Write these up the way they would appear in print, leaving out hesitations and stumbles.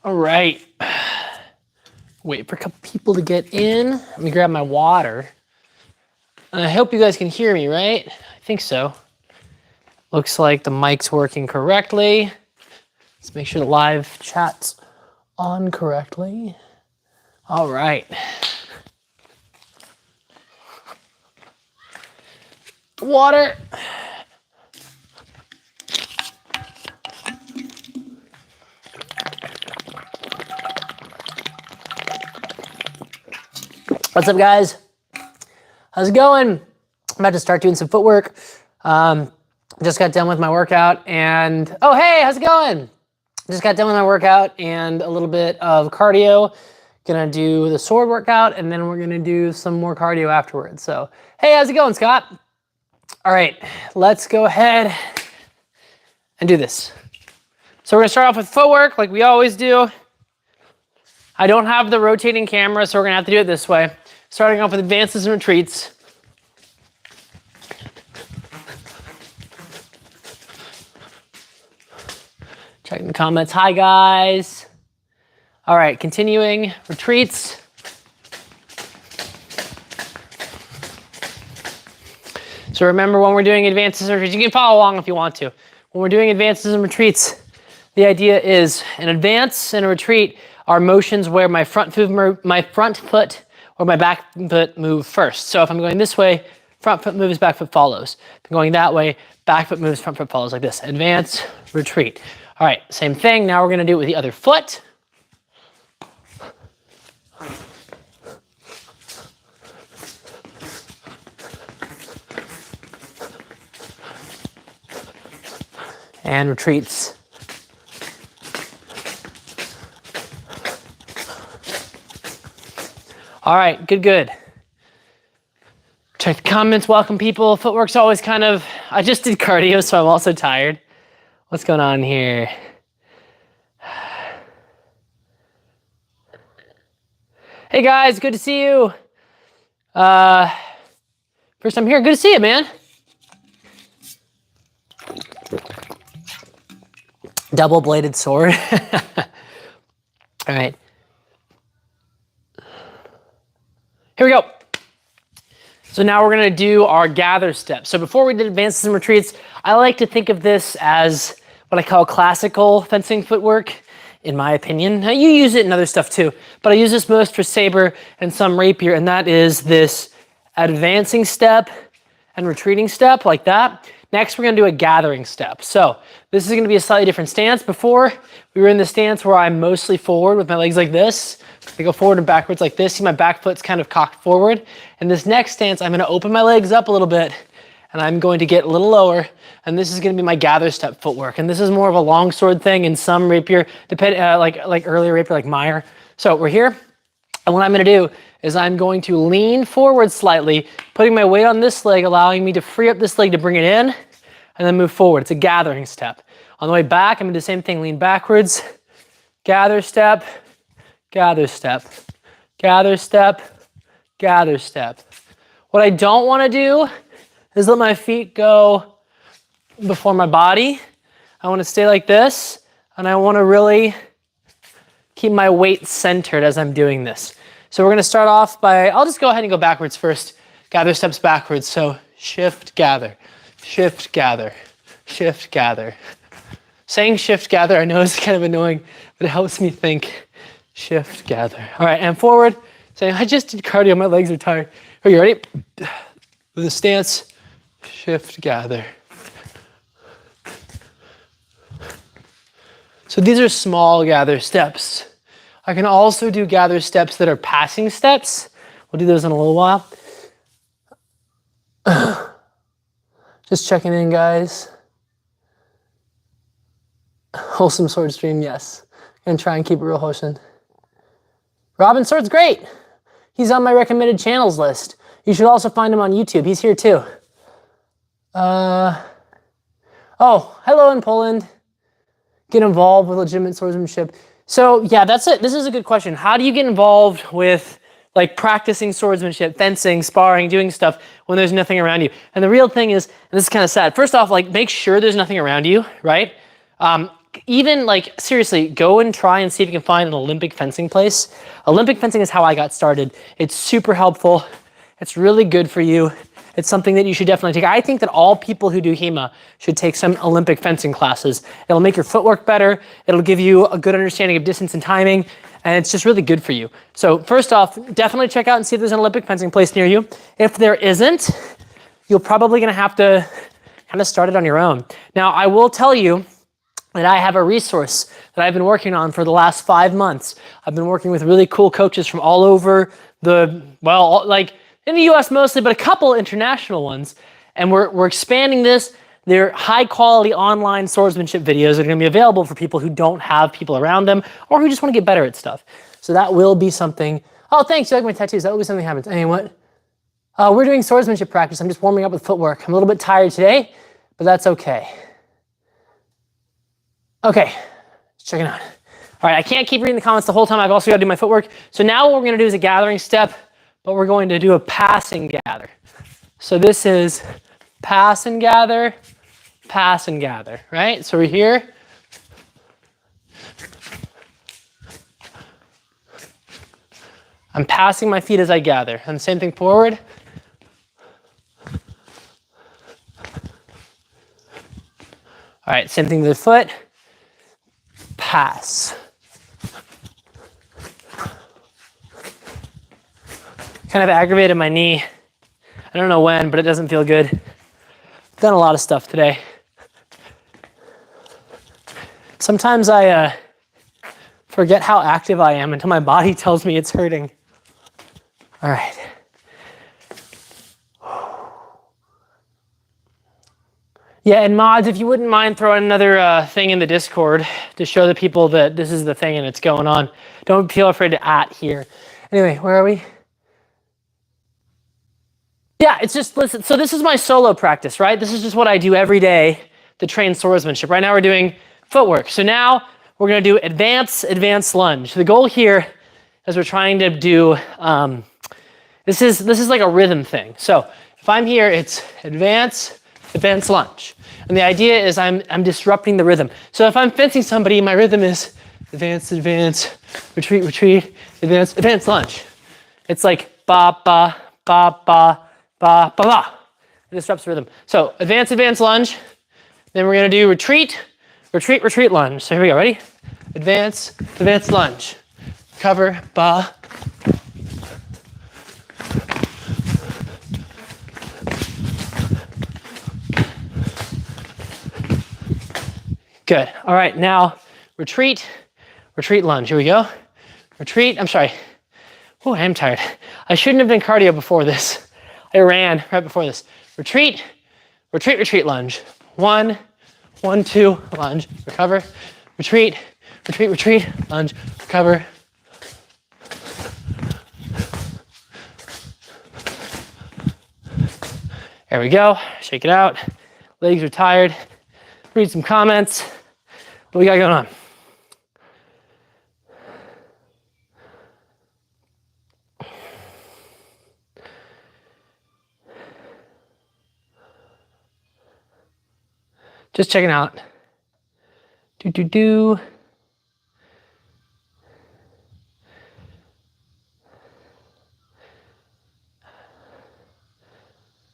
All right. Wait for a couple people to get in. Let me grab my water. I hope you guys can hear me, right? I think so. Looks like the mic's working correctly. Let's make sure the live chat's on correctly. All right. Water. What's up, guys? How's it going? I'm about to start doing some footwork. Just got done with my workout and, oh, hey, how's it going? Just got done with my workout and a little bit of cardio. Gonna do the sword workout and then we're gonna do some more cardio afterwards. So, hey, how's it going, Scott? All right, let's go ahead and do this. So we're gonna start off with footwork like we always do. I don't have the rotating camera, so we're gonna have to do it this way. Starting off with advances and retreats. Checking the comments. Hi, guys. All right, continuing retreats. So remember when we're doing advances and retreats, you can follow along if you want to. When we're doing advances and retreats, the idea is an advance and a retreat are motions where my front foot or my back foot move first. So if I'm going this way, front foot moves, back foot follows. If I'm going that way, back foot moves, front foot follows like this. Advance, retreat. All right, same thing. Now we're gonna do it with the other foot. And retreats. All right, good. Check the comments, welcome people. Footwork's always kind of, I just did cardio, so I'm also tired. What's going on here? Hey guys, good to see you. First time here, good to see you, man. Double-bladed sword. All right. Here we go. So now we're gonna do our gather steps. So before we did advances and retreats, I like to think of this as what I call classical fencing footwork, in my opinion. Now you use it in other stuff too, but I use this most for saber and some rapier, and that is this advancing step and retreating step like that. Next, we're gonna do a gathering step. So this is gonna be a slightly different stance. Before, we were in the stance where I'm mostly forward with my legs like this. I go forward and backwards like this. See my back foot's kind of cocked forward. In this next stance, I'm gonna open my legs up a little bit and I'm going to get a little lower. And this is gonna be my gather step footwork. And this is more of a longsword thing in some rapier, like earlier rapier, like Meyer. So we're here. And what I'm gonna do is I'm going to lean forward slightly, putting my weight on this leg, allowing me to free up this leg to bring it in and then move forward. It's a gathering step. On the way back, I'm gonna do the same thing, lean backwards, gather step, gather step, gather step, gather step. What I don't wanna do is let my feet go before my body. I wanna stay like this, and I wanna really keep my weight centered as I'm doing this. So we're gonna start off by, I'll just go ahead and go backwards first. Gather steps backwards, so shift, gather, shift, gather, shift, gather. Saying shift, gather, I know is kind of annoying, but it helps me think. Shift, gather. All right, and forward. Saying, I just did cardio, my legs are tired. Are you ready? With a stance, shift, gather. So these are small gather steps. I can also do gather steps that are passing steps. We'll do those in a little while. Just checking in, guys. Wholesome sword stream, yes. Gonna try and keep it real wholesome. Robin Sword's great. He's on my recommended channels list. You should also find him on YouTube. He's here too. Oh, hello in Poland. Get involved with legitimate swordsmanship. So yeah, that's it. This is a good question. How do you get involved with like practicing swordsmanship, fencing, sparring, doing stuff when there's nothing around you? And the real thing is, and this is kind of sad. First off, like make sure there's nothing around you, right? even like seriously, go and try and see if you can find an Olympic fencing place. Olympic fencing is how I got started. It's super helpful. It's really good for you. It's something that you should definitely take. I think that all people who do HEMA should take some Olympic fencing classes. It'll make your footwork better. It'll give you a good understanding of distance and timing, and it's just really good for you. So first off, definitely check out and see if there's an Olympic fencing place near you. If there isn't, you're probably gonna have to kind of start it on your own. Now, I will tell you that I have a resource that I've been working on for the last 5 months. I've been working with really cool coaches from all over like in the US mostly, but a couple international ones. And we're expanding this. They're high quality online swordsmanship videos that are gonna be available for people who don't have people around them or who just wanna get better at stuff. So that will be something. Oh, thanks, you like my tattoos. That will be something that happens. Hey, what? We're doing swordsmanship practice. I'm just warming up with footwork. I'm a little bit tired today, but that's okay. Okay, check it out. All right, I can't keep reading the comments the whole time. I've also got to do my footwork. So now what we're going to do is a gathering step, but we're going to do a pass and gather. So this is pass and gather, right? So we're here. I'm passing my feet as I gather. And the same thing forward. All right, same thing to the foot. Pass. Kind of aggravated my knee. I don't know when, but it doesn't feel good. I've done a lot of stuff today. Sometimes I forget how active I am until my body tells me it's hurting. All right. Yeah, and mods, if you wouldn't mind throwing another thing in the Discord to show the people that this is the thing and it's going on. Don't feel afraid to @ here. Anyway, where are we? Yeah, it's just, listen, so this is my solo practice, right? This is just what I do every day to train swordsmanship. Right now we're doing footwork. So now we're gonna do advance lunge. The goal here is we're trying to do, this is like a rhythm thing. So if I'm here, it's advance lunge. And the idea is I'm disrupting the rhythm. So if I'm fencing somebody, my rhythm is advance, retreat, advance lunge. It's like ba, ba, ba, ba, ba, ba, ba. It disrupts the rhythm. So advance lunge. Then we're gonna do retreat, lunge. So here we go, ready? Advance lunge. Cover, ba. Good. All right, now retreat, lunge. Here we go. Retreat, I'm sorry. Oh, I am tired. I shouldn't have done cardio before this. I ran right before this. Retreat, lunge. 1, 1, 2, lunge, recover. Retreat, lunge, recover. There we go. Shake it out. Legs are tired. Read some comments. What we got going on? Just checking out.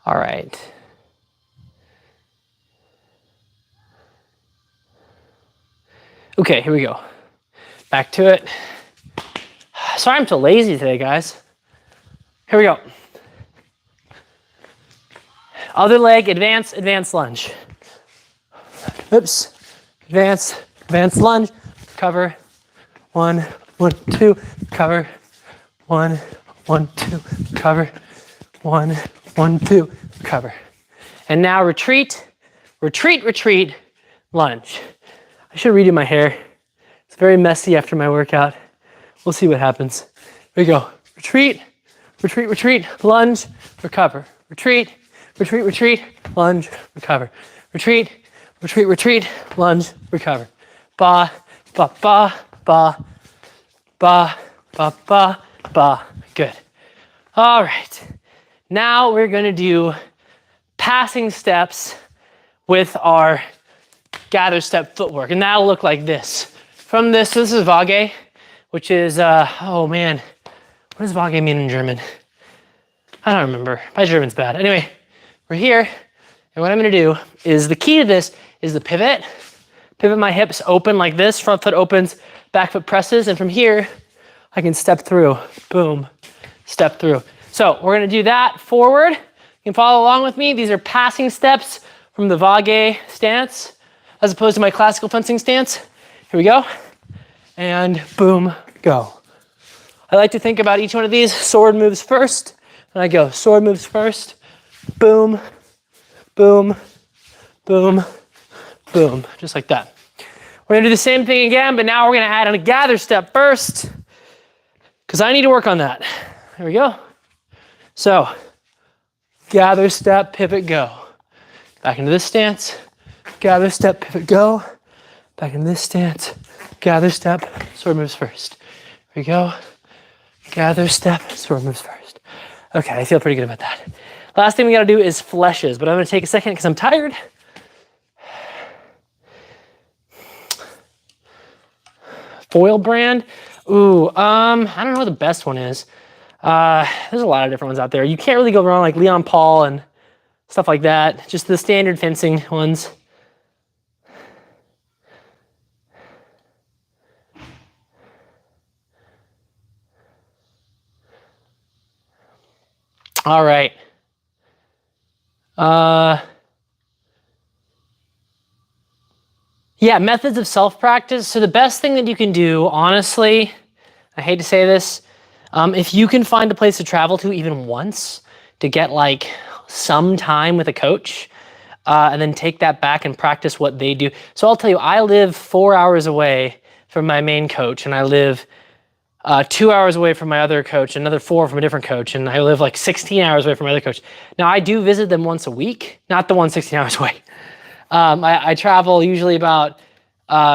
All right. Okay, here we go. Back to it. Sorry I'm so lazy today, guys. Here we go. Other leg, advance lunge. Oops. Advance lunge. Cover. 1, 1, 2. Cover. 1, 1, 2. Cover. 1, 1, 2. Cover. And now retreat, lunge. I should redo my hair. It's very messy after my workout. We'll see what happens. Here we go. Retreat, lunge, recover. Retreat, lunge, recover. Retreat, lunge, recover. Ba, ba, ba, ba, ba, ba, ba, ba. Good. All right. Now we're gonna do passing steps with our gather step footwork. And that'll look like this. From this is Waage, which is, oh man, what does Waage mean in German? I don't remember. My German's bad. Anyway, we're here, and what I'm gonna do is, the key to this is the pivot. Pivot my hips open like this, front foot opens, back foot presses, and from here, I can step through, boom, step through. So we're gonna do that forward. You can follow along with me. These are passing steps from the Waage stance, as opposed to my classical fencing stance. Here we go, and boom, go. I like to think about each one of these, sword moves first, and I go, sword moves first, boom, boom, boom, boom, just like that. We're gonna do the same thing again, but now we're gonna add on a gather step first, because I need to work on that. Here we go. So, gather step, pivot, go. Back into this stance, gather step, pivot, go. Back in this stance, gather step, sword moves first. Here we go. Gather step, sword moves first. Okay, I feel pretty good about that. Last thing we gotta do is flèches, but I'm gonna take a second because I'm tired. Foil brand. Ooh, I don't know what the best one is. There's a lot of different ones out there. You can't really go wrong, like Leon Paul and stuff like that. Just the standard fencing ones. All right. Yeah, methods of self-practice. So the best thing that you can do, honestly, I hate to say this, if you can find a place to travel to even once to get like some time with a coach, and then take that back and practice what they do. So I'll tell you, I live 4 hours away from my main coach, and I live 2 hours away from my other coach, another 4 from a different coach, and I live like 16 hours away from my other coach. Now I do visit them once a week, not the one 16 hours away. I travel usually about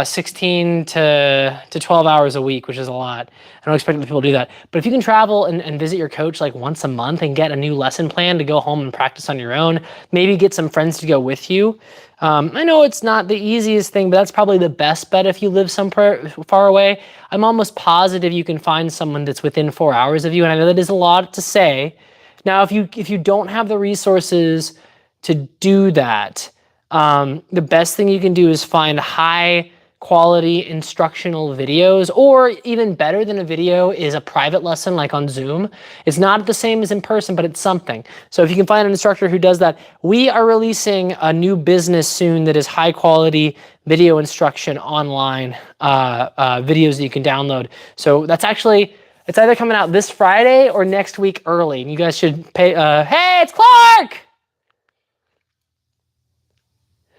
16 to 12 hours a week, which is a lot. I don't expect people to do that. But if you can travel and visit your coach like once a month and get a new lesson plan to go home and practice on your own, maybe get some friends to go with you. I know it's not the easiest thing, but that's probably the best bet if you live somewhere far away. I'm almost positive you can find someone that's within 4 hours of you, and I know that is a lot to say. Now, if you don't have the resources to do that, the best thing you can do is find high quality instructional videos, or even better than a video is a private lesson like on Zoom. It's not the same as in person, but it's something. So if you can find an instructor who does that, we are releasing a new business soon that is high quality video instruction online, videos that you can download. So that's actually, it's either coming out this Friday or next week early. You guys should pay, hey, it's Clark!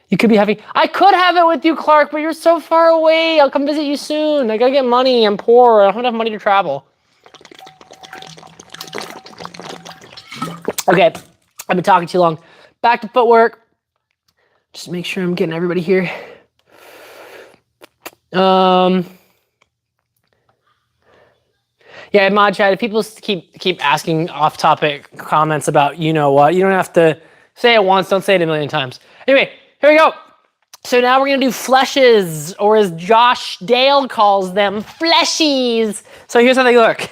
You could be having, I could have it with you, Clark, but you're so far away. I'll come visit you soon. I gotta get money. I'm poor. I don't have enough money to travel. Okay, I've been talking too long. Back to footwork. Just make sure I'm getting everybody here. Yeah, Mod Chat, if people keep asking off-topic comments about you know what, you don't have to say it once, don't say it a million times. Anyway, here we go. So now we're gonna do flèches, or as Josh Dale calls them, fleshies. So here's how they look.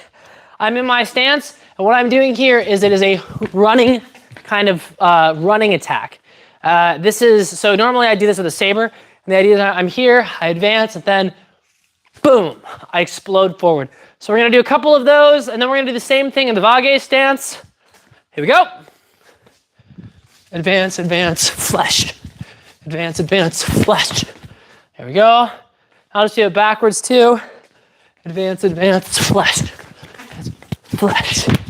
I'm in my stance, and what I'm doing here is it is a running kind of running attack. So normally I do this with a saber, and the idea is I'm here, I advance, and then boom, I explode forward. So we're gonna do a couple of those, and then we're gonna do the same thing in the Waage stance. Here we go. Advance, advance, flèche. Advance, advance, flèche. There we go. I'll just do it backwards too. Advance, advance, flèche. Flèche.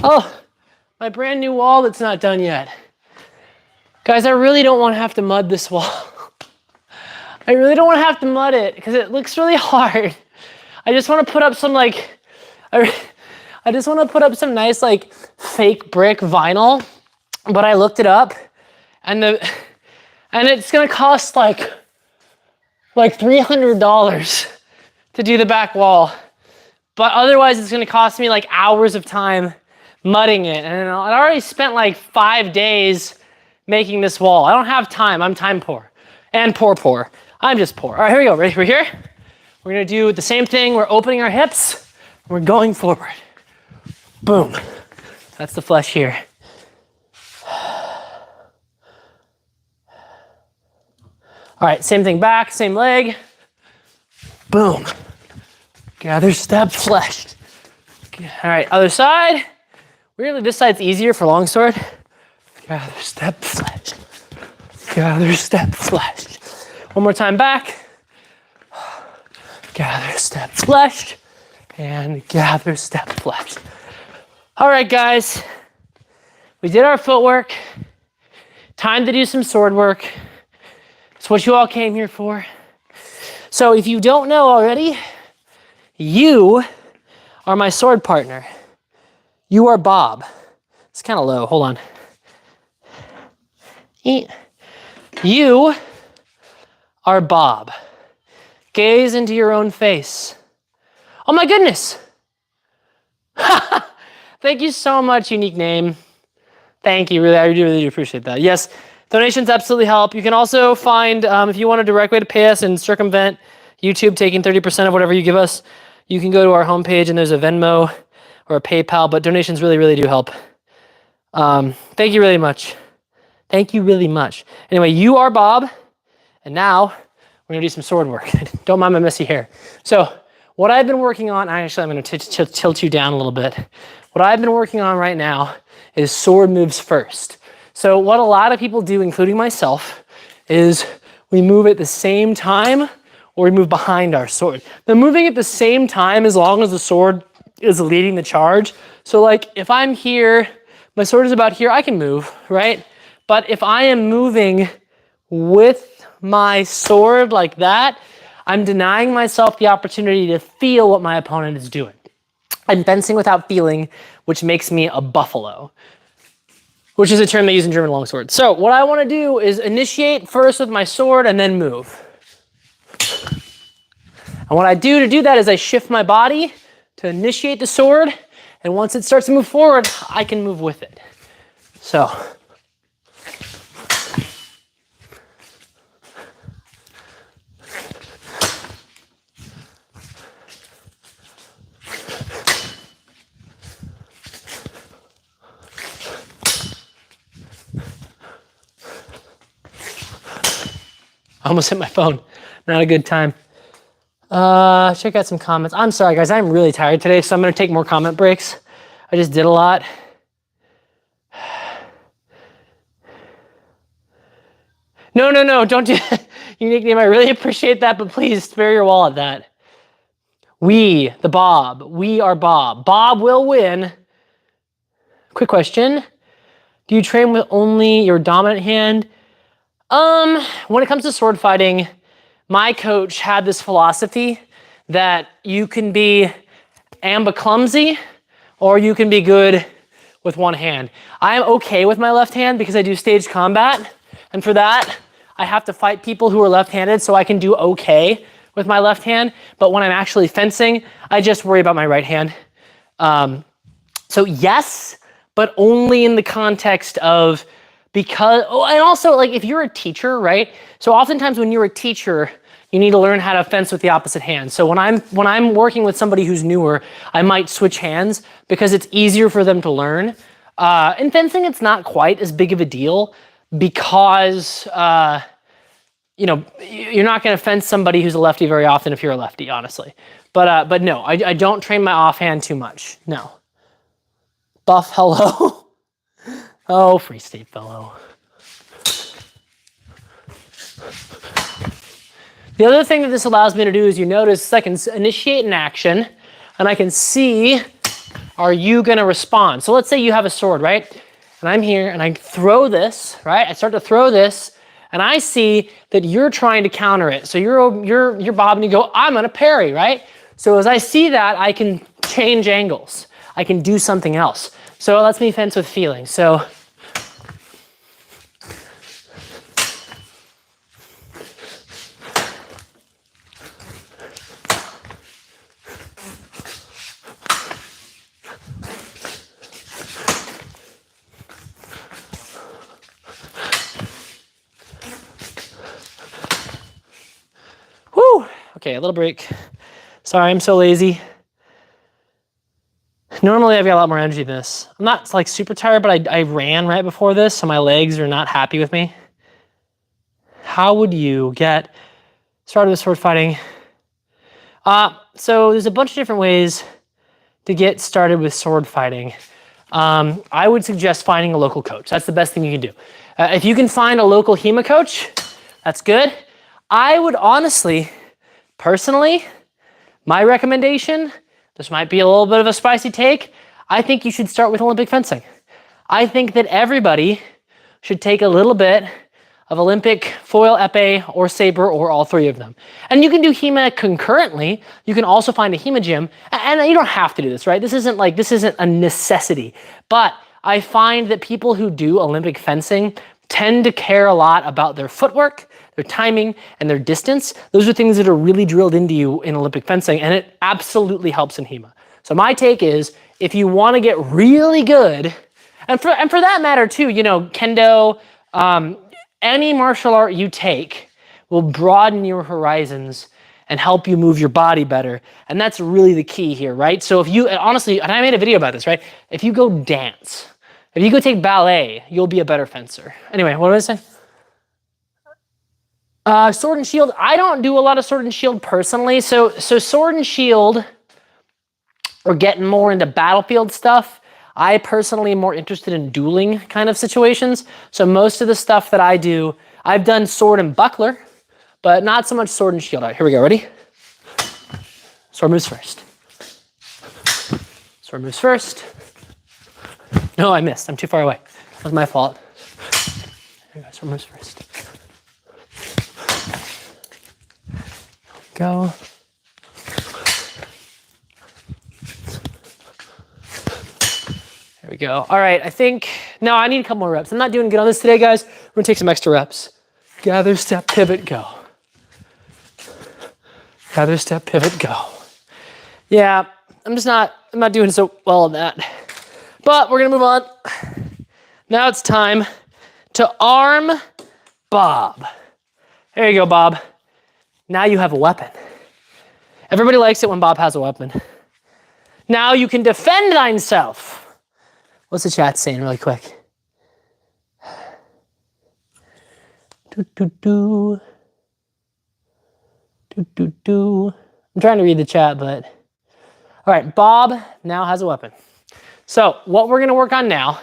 Oh, my brand new wall that's not done yet. Guys, I really don't want to have to mud this wall. I really don't want to have to mud it because it looks really hard. I just want to put up some like, I just want to put up some nice like fake brick vinyl, but I looked it up and it's gonna cost like $300 to do the back wall. But otherwise it's gonna cost me like hours of time mudding it. And I already spent like 5 days making this wall. I don't have time, I'm time poor. And poor. I'm just poor. All right, here we go. Ready? We're here. We're gonna do the same thing. We're opening our hips. We're going forward. Boom. That's the flesh here. All right, same thing back, same leg. Boom. Gather, step, fleshed. All right, other side. Weirdly, this side's easier for longsword. Gather, step, fleshed. Gather, step, fleshed. One more time back. Gather, step, fleshed. And gather, step, fleshed. All right, guys. We did our footwork. Time to do some sword work. It's what you all came here for. So if you don't know already, you are my sword partner. You are Bob. It's kind of low. Hold on. You are Bob. Gaze into your own face. Oh my goodness. Thank you so much, unique name. Thank you. Really, I really appreciate that. Yes, donations absolutely help. You can also find, if you want a direct way to pay us and circumvent YouTube taking 30% of whatever you give us, you can go to our homepage and there's a Venmo or a PayPal, but donations really, really do help. Thank you really much. Thank you really much. Anyway, you are Bob, and now we're gonna do some sword work. Don't mind my messy hair. So what I've been working on, I'm gonna tilt you down a little bit. What I've been working on right now is sword moves first. So what a lot of people do, including myself, is we move at the same time or we move behind our sword. The moving at the same time, as long as the sword is leading the charge. So like if I'm here, my sword is about here, I can move, right? But if I am moving with my sword like that, I'm denying myself the opportunity to feel what my opponent is doing. I'm fencing without feeling, which makes me a buffalo, which is a term they use in German longsword. So what I want to do is initiate first with my sword and then move. And what I do to do that is I shift my body to initiate the sword, and once it starts to move forward, I can move with it. So. I almost hit my phone. Not a good time. Check out some comments. I'm sorry, guys. I'm really tired today, so I'm going to take more comment breaks. I just did a lot. No. Don't do unique name. I really appreciate that, but please spare your wallet that. We, the Bob. We are Bob. Bob will win. Quick question. Do you train with only your dominant hand? When it comes to sword fighting, my coach had this philosophy that you can be ambiclumsy or you can be good with one hand. I am okay with my left hand because I do staged combat, and for that, I have to fight people who are left-handed, so I can do okay with my left hand, but when I'm actually fencing, I just worry about my right hand. So yes, but only in the context of because, oh, and also like if you're a teacher, right? So oftentimes when you're a teacher, you need to learn how to fence with the opposite hand. So when I'm working with somebody who's newer, I might switch hands because it's easier for them to learn. In fencing, it's not quite as big of a deal because, you know, you're not going to fence somebody who's a lefty very often if you're a lefty, honestly. But no, I don't train my offhand too much. No. Buff, hello. Oh, Free State fellow. The other thing that this allows me to do is you notice I can initiate an action and I can see, are you going to respond? So let's say you have a sword, right? And I'm here and I throw this, right? I start to throw this and I see that you're trying to counter it. So you're Bob and you go, I'm going to parry, right? So as I see that, I can change angles. I can do something else. So it lets me fence with feeling. So Okay, a little break. Sorry, I'm so lazy. Normally I've got a lot more energy than this. I'm not like super tired, but I ran right before this, so my legs are not happy with me. How would you get started with sword fighting? So there's a bunch of different ways to get started with sword fighting. I would suggest finding a local coach. That's the best thing you can do. If you can find a local HEMA coach, that's good. I would honestly, personally, my recommendation, this might be a little bit of a spicy take, I think you should start with Olympic fencing. I think that everybody should take a little bit of Olympic foil, epee, or saber, or all three of them. And you can do HEMA concurrently. You can also find a HEMA gym, and you don't have to do this, right? This isn't a necessity. But I find that people who do Olympic fencing tend to care a lot about their footwork, their timing, and their distance. Those are things that are really drilled into you in Olympic fencing, and it absolutely helps in HEMA. So my take is, if you want to get really good, and for that matter too, you know, kendo, any martial art you take will broaden your horizons and help you move your body better. And that's really the key here, right? So if you, honestly, and I made a video about this, right? If you go dance, if you go take ballet, you'll be a better fencer. Anyway, what did I say? Sword and shield. I don't do a lot of sword and shield personally. So sword and shield, or getting more into battlefield stuff, I personally am more interested in dueling kind of situations. So most of the stuff that I do, I've done sword and buckler, but not so much sword and shield. All right, here we go, ready? Sword moves first. Sword moves first. No, I missed, I'm too far away. That was my fault. Here we go, sword moves first. Go. There we go. All right, I think, no, I need a couple more reps. I'm not doing good on this today, guys. We're gonna take some extra reps. Gather, step, pivot, go. Gather, step, pivot, go. Yeah, I'm not doing so well on that. But we're gonna move on. Now it's time to arm Bob. There you go, Bob. Now you have a weapon. Everybody likes it when Bob has a weapon. Now you can defend thyself. What's the chat saying really quick? I'm trying to read the chat, but... All right, Bob now has a weapon. So what we're gonna work on now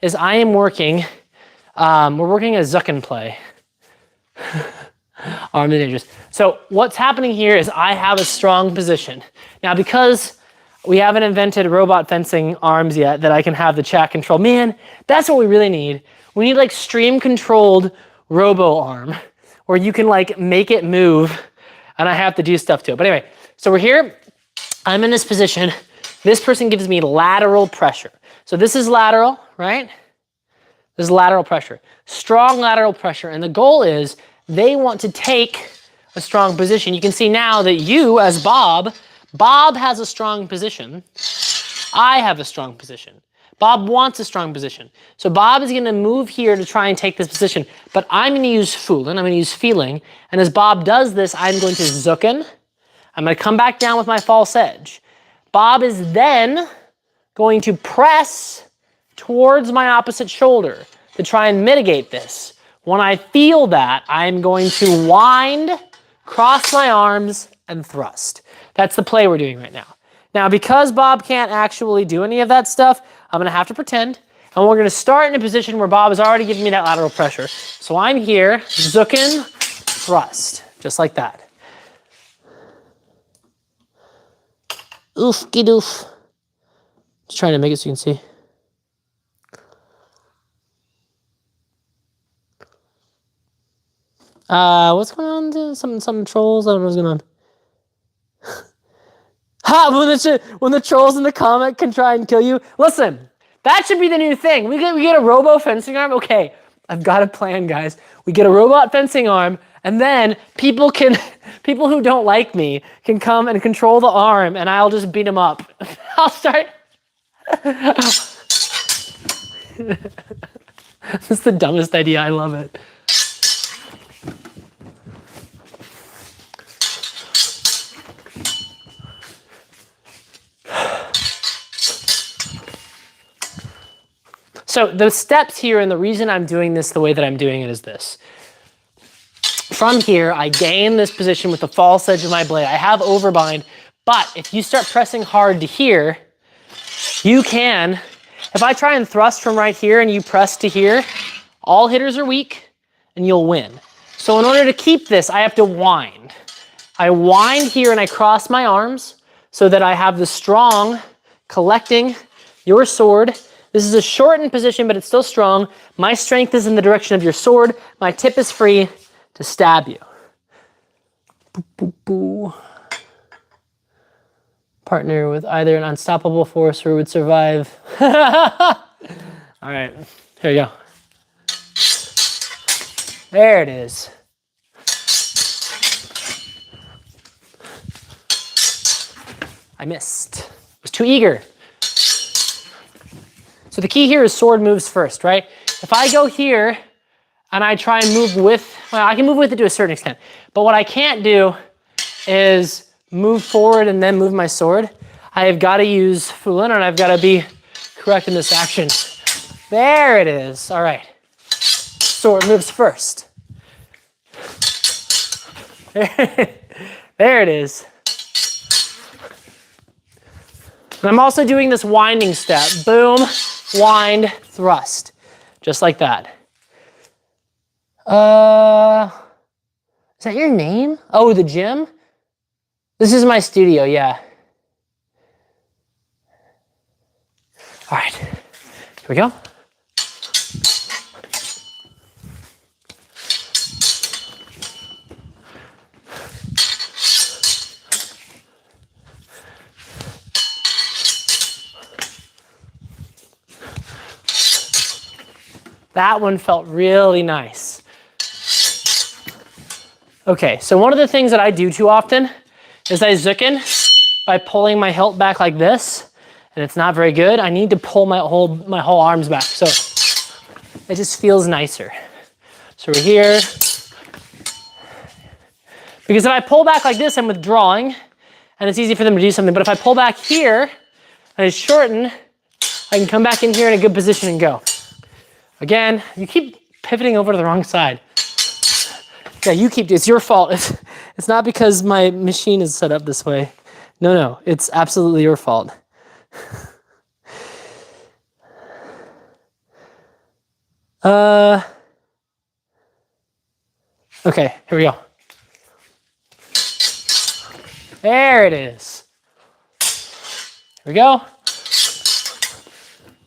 is we're working a Zucken play. Armed and dangerous. So what's happening here is I have a strong position. Now because we haven't invented robot fencing arms yet that I can have the chat control. Man, that's what we really need. We need like stream controlled robo arm where you can like make it move and I have to do stuff to it. But anyway, so we're here. I'm in this position. This person gives me lateral pressure. So this is lateral, right? This is lateral pressure. Strong lateral pressure. And the goal is they want to take a strong position. You can see now that you as Bob has a strong position. I have a strong position. Bob wants a strong position. So Bob is gonna move here to try and take this position, but I'm gonna use Fulin, I'm gonna use feeling, and as Bob does this, I'm going to Zucken. I'm gonna come back down with my false edge. Bob is then going to press towards my opposite shoulder to try and mitigate this. When I feel that, I'm going to wind, cross my arms, and thrust. That's the play we're doing right now. Now, because Bob can't actually do any of that stuff, I'm gonna have to pretend, and we're gonna start in a position where Bob has already given me that lateral pressure. So I'm here, Zucken, thrust, just like that. Oof-de-doof. Just trying to make it so you can see. What's going on? Some trolls? I don't know what's going on. Ha! When the trolls in the comment can try and kill you. Listen, that should be the new thing. We get a robo fencing arm. Okay, I've got a plan, guys. We get a robot fencing arm, and then people who don't like me can come and control the arm, and I'll just beat them up. I'll start. This is the dumbest idea. I love it. So the steps here, and the reason I'm doing this the way that I'm doing it is this. From here, I gain this position with the false edge of my blade. I have overbind, but if you start pressing hard to here, you can, if I try and thrust from right here and you press to here, all hitters are weak and you'll win. So in order to keep this, I have to wind. I wind here and I cross my arms so that I have the strong collecting your sword. This is a shortened position, but it's still strong. My strength is in the direction of your sword. My tip is free to stab you. Boo, boo, boo. Partner with either an unstoppable force or would survive. All right, here you go. There it is. I missed. I was too eager. So the key here is sword moves first, right? If I go here and I try and move with, well, I can move with it to a certain extent, but what I can't do is move forward and then move my sword. I have got to use Fulin and I've got to be correct in this action. There it is. All right. Sword moves first. There it is. And I'm also doing this winding step. Boom, wind, thrust. Just like that. Is that your name? Oh, the gym? This is my studio, yeah. All right, here we go. That one felt really nice. Okay, so one of the things that I do too often is I zucken by pulling my hilt back like this, and it's not very good. I need to pull my whole arms back, so it just feels nicer. So we're here. Because if I pull back like this, I'm withdrawing, and it's easy for them to do something. But if I pull back here, and I shorten, I can come back in here in a good position and go. Again, you keep pivoting over to the wrong side. Yeah, it's your fault. It's not because my machine is set up this way. No, it's absolutely your fault. Okay, here we go. There it is. Here we go.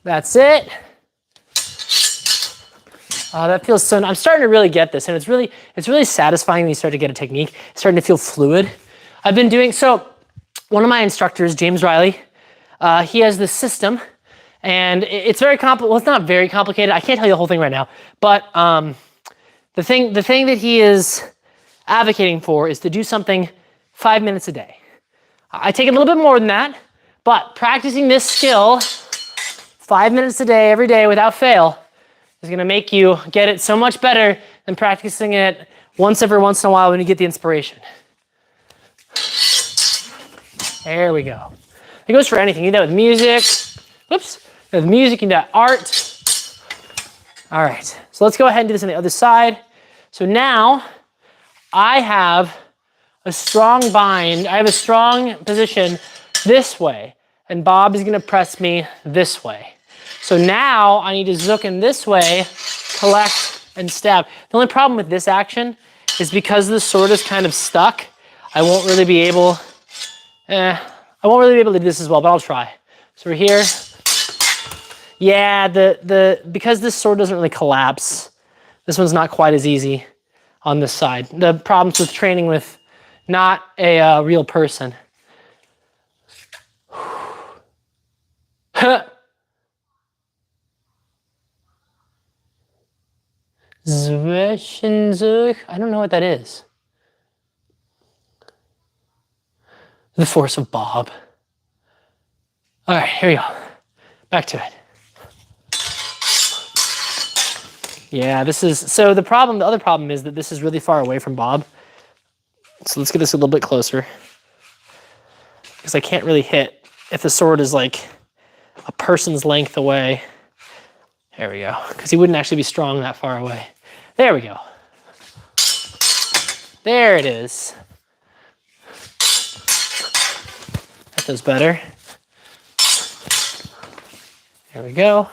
That's it. Oh, that feels so nice. I'm starting to really get this, and it's really satisfying when you start to get a technique. It's starting to feel fluid. I've been doing, so one of my instructors, James Riley, he has this system, and it's very complicated. Well, it's not very complicated. I can't tell you the whole thing right now, but the thing that he is advocating for is to do something 5 minutes a day. I take it a little bit more than that, but practicing this skill 5 minutes a day, every day without fail, is gonna make you get it so much better than practicing it every once in a while when you get the inspiration. There we go. It goes for anything. You do that with music. Whoops. With music, you do that art. All right. So let's go ahead and do this on the other side. So now I have a strong bind. I have a strong position this way, and Bob is gonna press me this way. So now I need to zook in this way, collect, and stab. The only problem with this action is because the sword is kind of stuck, I won't really be able to do this as well, but I'll try. So we're here. Yeah, because this sword doesn't really collapse, this one's not quite as easy on this side. The problems with training with not a real person. Zwischenzug. I don't know what that is. The force of Bob. All right, here we go. Back to it. Yeah, this is, so the other problem is that this is really far away from Bob. So let's get this a little bit closer. Because I can't really hit if the sword is like a person's length away. There we go. Because he wouldn't actually be strong that far away. There we go. There it is. That does better. There we go.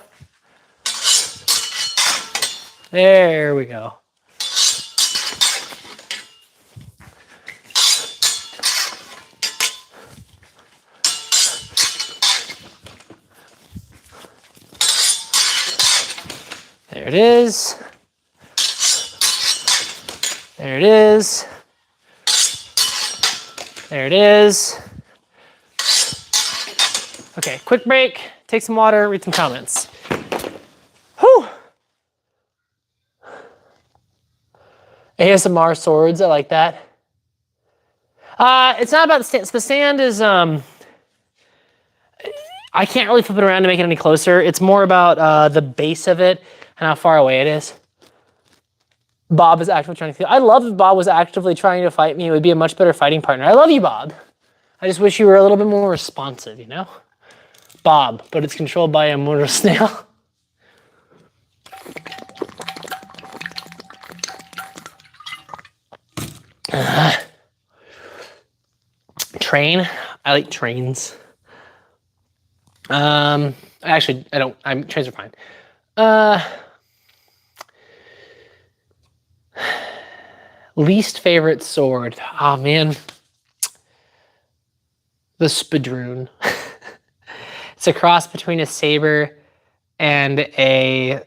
There we go. There it is. There it is. There it is. Okay, quick break, take some water, read some comments. Whew. ASMR swords, I like that. It's not about the stand. The stand is, I can't really flip it around to make it any closer. It's more about the base of it and how far away it is. Bob is actively trying to feel. I love if Bob was actively trying to fight me. It would be a much better fighting partner. I love you, Bob. I just wish you were a little bit more responsive, you know? Bob, but it's controlled by a mortal snail. Train. I like trains. Actually, I don't. Trains are fine. Least favorite sword. Oh man, the Spadroon. It's a cross between a saber and a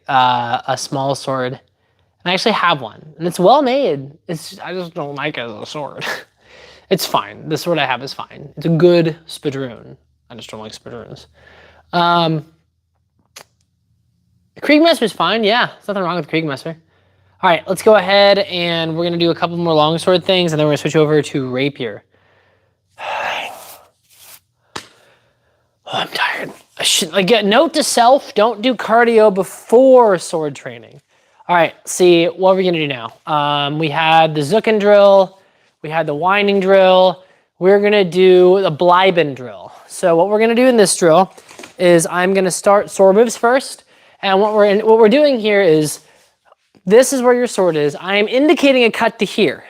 small sword. And I actually have one, and it's well made. I just don't like it as a sword. It's fine. The sword I have is fine. It's a good Spadroon. I just don't like Spadroons. Kriegmesser is fine. Yeah, there's nothing wrong with Kriegmesser. All right, let's go ahead and we're gonna do a couple more longsword things, and then we're gonna switch over to rapier. Oh, I'm tired. Note to self, don't do cardio before sword training. All right, see, what are we gonna do now? We had the Zucken drill, we had the winding drill, we're gonna do the Bleiben drill. So what we're gonna do in this drill is I'm gonna start sword moves first, and what we're doing here is, this is where your sword is. I am indicating a cut to here.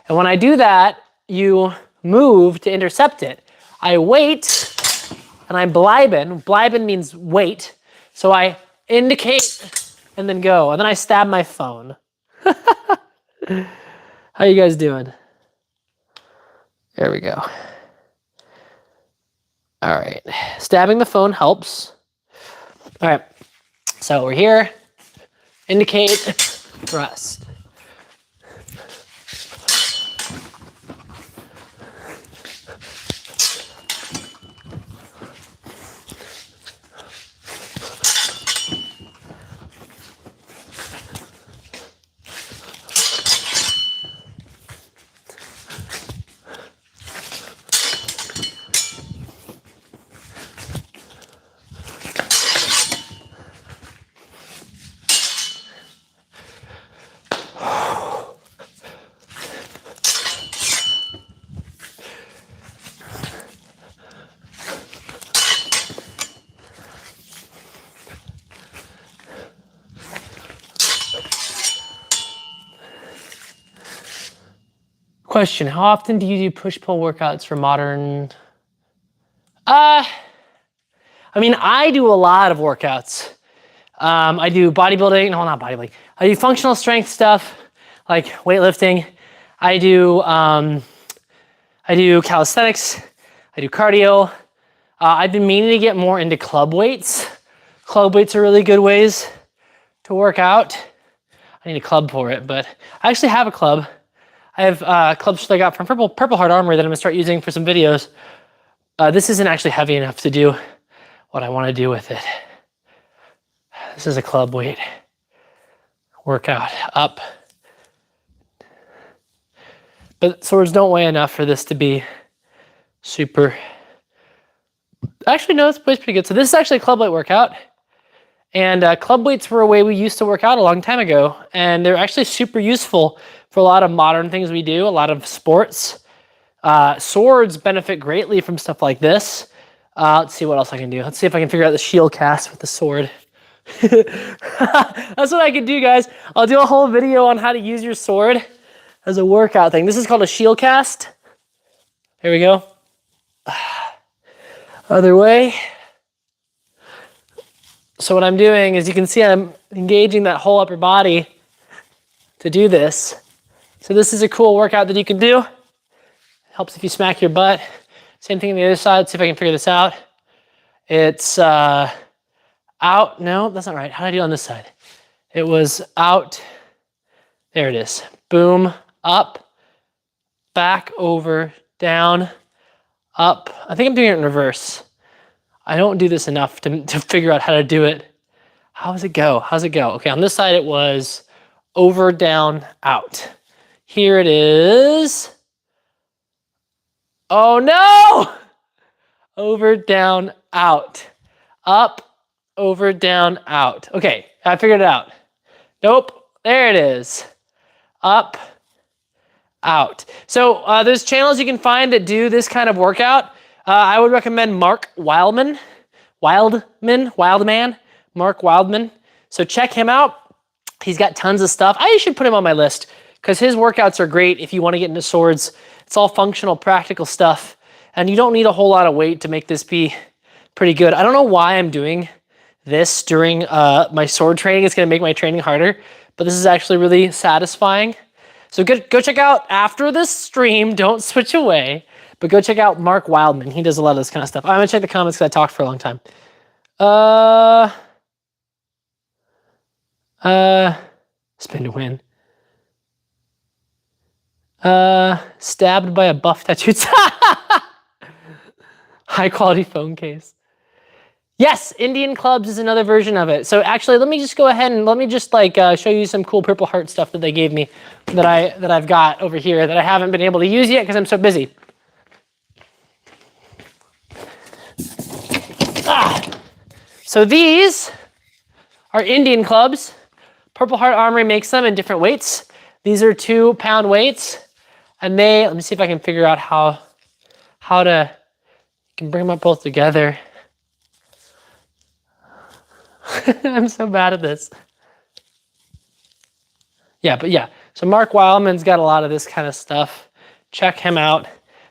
And when I do that, you move to intercept it. I wait, and I Bleiben. Bleiben means wait. So I indicate and then go. And then I stab my phone. How you guys doing? There we go. All right. Stabbing the phone helps. All right. So we're here. Indicate, thrust. Question, how often do you do push-pull workouts for modern? I mean, I do a lot of workouts. I do bodybuilding, no, not bodybuilding. I do functional strength stuff, like weightlifting. I do calisthenics. I do cardio. I've been meaning to get more into club weights. Club weights are really good ways to work out. I need a club for it, but I actually have a club. I have clubs that I got from Purple Heart Armor that I'm gonna start using for some videos. This isn't actually heavy enough to do what I wanna do with it. This is a club weight workout, up. But swords don't weigh enough for this to be super. Actually, no, this weighs pretty good. So this is actually a club weight workout. And club weights were a way we used to work out a long time ago. And they're actually super useful for a lot of modern things we do, a lot of sports. Swords benefit greatly from stuff like this. Let's see what else I can do. Let's see if I can figure out the shield cast with the sword. That's what I can do, guys. I'll do a whole video on how to use your sword as a workout thing. This is called a shield cast. Here we go. Other way. So what I'm doing is you can see I'm engaging that whole upper body to do this. So this is a cool workout that you can do. Helps if you smack your butt. Same thing on the other side. Let's see if I can figure this out. It's out. No, that's not right. How did I do it on this side? It was out. There it is. Boom, up, back, over, down, up. I think I'm doing it in reverse. I don't do this enough to figure out how to do it. How does it go? How's it go? Okay, on this side it was over, down, out. Here it is. Oh no! Over, down, out. Up, over, down, out. Okay, I figured it out. Nope, there it is. Up, out. So there's channels you can find that do this kind of workout. I would recommend Mark Wildman. Mark Wildman. So check him out. He's got tons of stuff. I should put him on my list because his workouts are great if you want to get into swords. It's all functional, practical stuff. And you don't need a whole lot of weight to make this be pretty good. I don't know why I'm doing this during my sword training. It's going to make my training harder, but this is actually really satisfying. So go check out after this stream. Don't switch away, but go check out Mark Wildman. He does a lot of this kind of stuff. I'm going to check the comments because I talked for a long time. Spin to win. Stabbed by a buff tattooed. High quality phone case. Yes, Indian clubs is another version of it. So actually, let me just go ahead and let me just like show you some cool Purple Heart stuff that they gave me that I've got over here that I haven't been able to use yet because I'm so busy. So these are Indian clubs. Purple Heart Armory makes them in different weights. These are 2-pound weights, and let me see if I can figure out how to can bring them up both together. I'm so bad at this. Yeah. So Mark Wildman's got a lot of this kind of stuff. Check him out.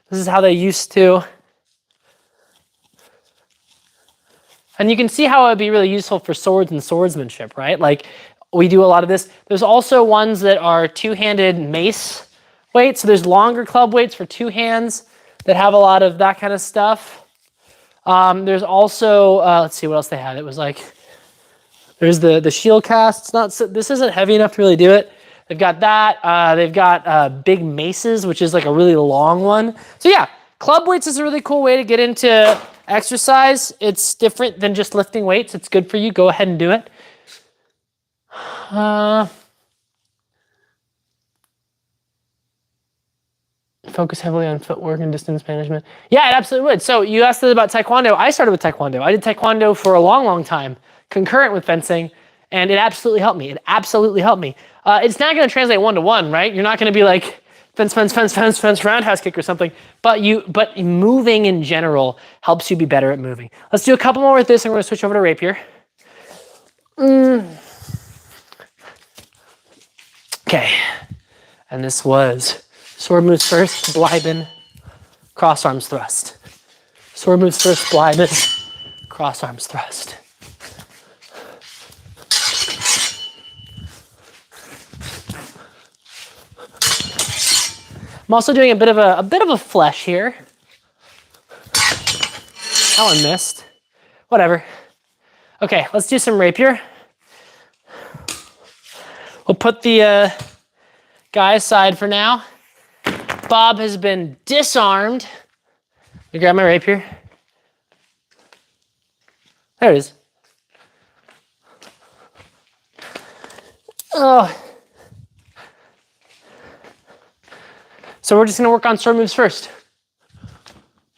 This is how they used to. And you can see how it would be really useful for swords and swordsmanship, right? Like we do a lot of this. There's also ones that are two-handed mace weights. So there's longer club weights for 2 hands that have a lot of that kind of stuff. There's also, let's see what else they had. It was like, there's the shield cast. This isn't heavy enough to really do it. They've got that. They've got big maces, which is like a really long one. So yeah, club weights is a really cool way to get into exercise. It's different than just lifting weights. It's good for you. Go ahead and do it. Focus heavily on footwork and distance management. Yeah, it absolutely would. So you asked about Taekwondo. I started with Taekwondo. I did Taekwondo for a long, long time, concurrent with fencing, and it absolutely helped me. It's not going to translate one-to-one, right? You're not going to be like fence, roundhouse kick or something. But moving in general helps you be better at moving. Let's do a couple more with this, and we're going to switch over to rapier. Okay, and this was sword moves first, Bleiben, cross arms thrust. Sword moves first, Bleiben, cross arms thrust. I'm also doing a bit of a flesh here. That one missed. Whatever. Okay, let's do some rapier. We'll put the guy aside for now. Bob has been disarmed. Let me grab my rapier. There it is. Oh. So we're just going to work on sword moves first,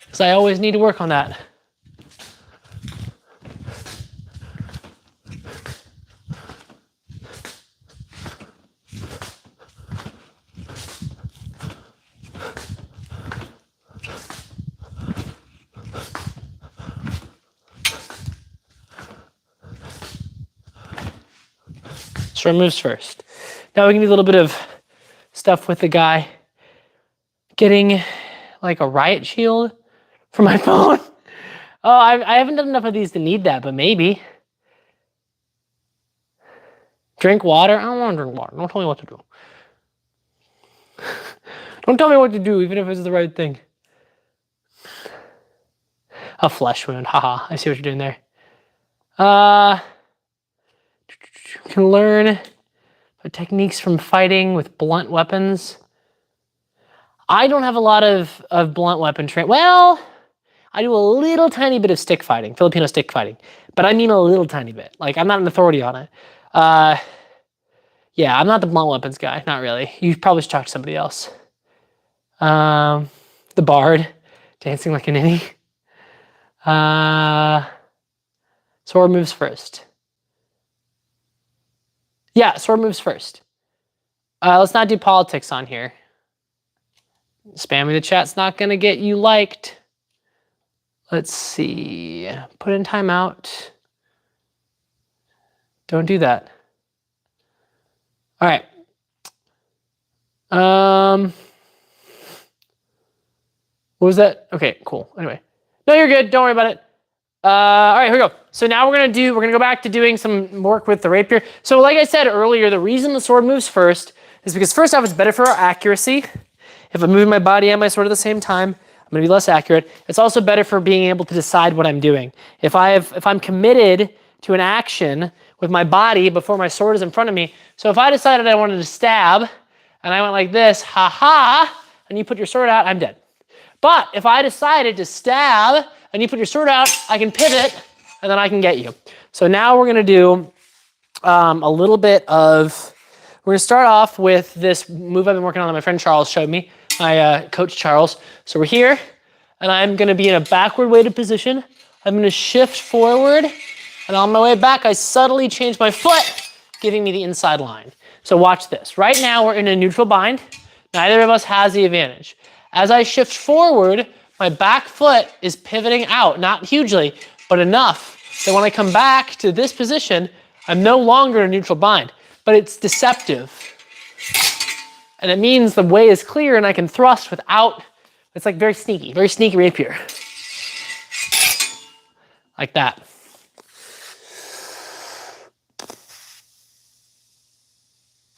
because I always need to work on that. Sword moves first. Now we can do a little bit of stuff with the guy getting like a riot shield for my phone. Oh, I haven't done enough of these to need that, but maybe. Drink water? I don't want to drink water. Don't tell me what to do. Don't tell me what to do, even if it's the right thing. A flesh wound. Haha, I see what you're doing there. Can learn techniques from fighting with blunt weapons. I don't have a lot of blunt weapon training. Well, I do a little tiny bit of stick fighting, Filipino stick fighting, but I mean a little tiny bit. Like, I'm not an authority on it. Yeah, I'm not the blunt weapons guy, not really. You probably should talk to somebody else. The bard, dancing like a ninny. Sword moves first. Yeah, sword moves first. Let's not do politics on here. Spamming the chat's not gonna get you liked. Let's see. Put in timeout. Don't do that. All right. What was that? Okay, cool. Anyway. No, you're good. Don't worry about it. All right, here we go. So now we're gonna go back to doing some work with the rapier. So like I said earlier, the reason the sword moves first is because first off, it's better for our accuracy. If I'm moving my body and my sword at the same time, I'm gonna be less accurate. It's also better for being able to decide what I'm doing. If I'm committed to an action with my body before my sword is in front of me, so if I decided I wanted to stab and I went like this, ha, and you put your sword out, I'm dead. But if I decided to stab and you put your sword out, I can pivot and then I can get you. So now we're gonna do a little bit of, we're gonna start off with this move I've been working on that my friend Charles showed me, my coach Charles. So we're here and I'm gonna be in a backward weighted position. I'm gonna shift forward and on my way back, I subtly change my foot, giving me the inside line. So watch this. Right now we're in a neutral bind. Neither of us has the advantage. As I shift forward, my back foot is pivoting out, not hugely, but enough that when I come back to this position, I'm no longer in a neutral bind, but it's deceptive. And it means the way is clear and I can thrust without, it's like very sneaky rapier. Like that.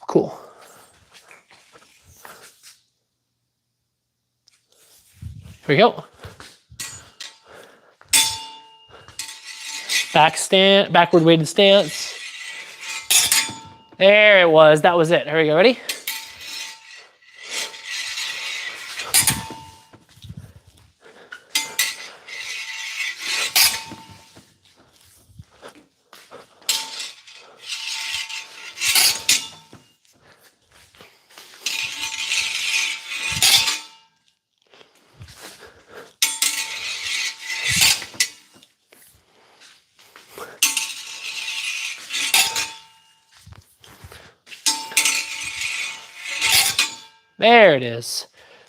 Cool. Here we go. Backward weighted stance. There it was, that was it. Here we go, ready? There it is.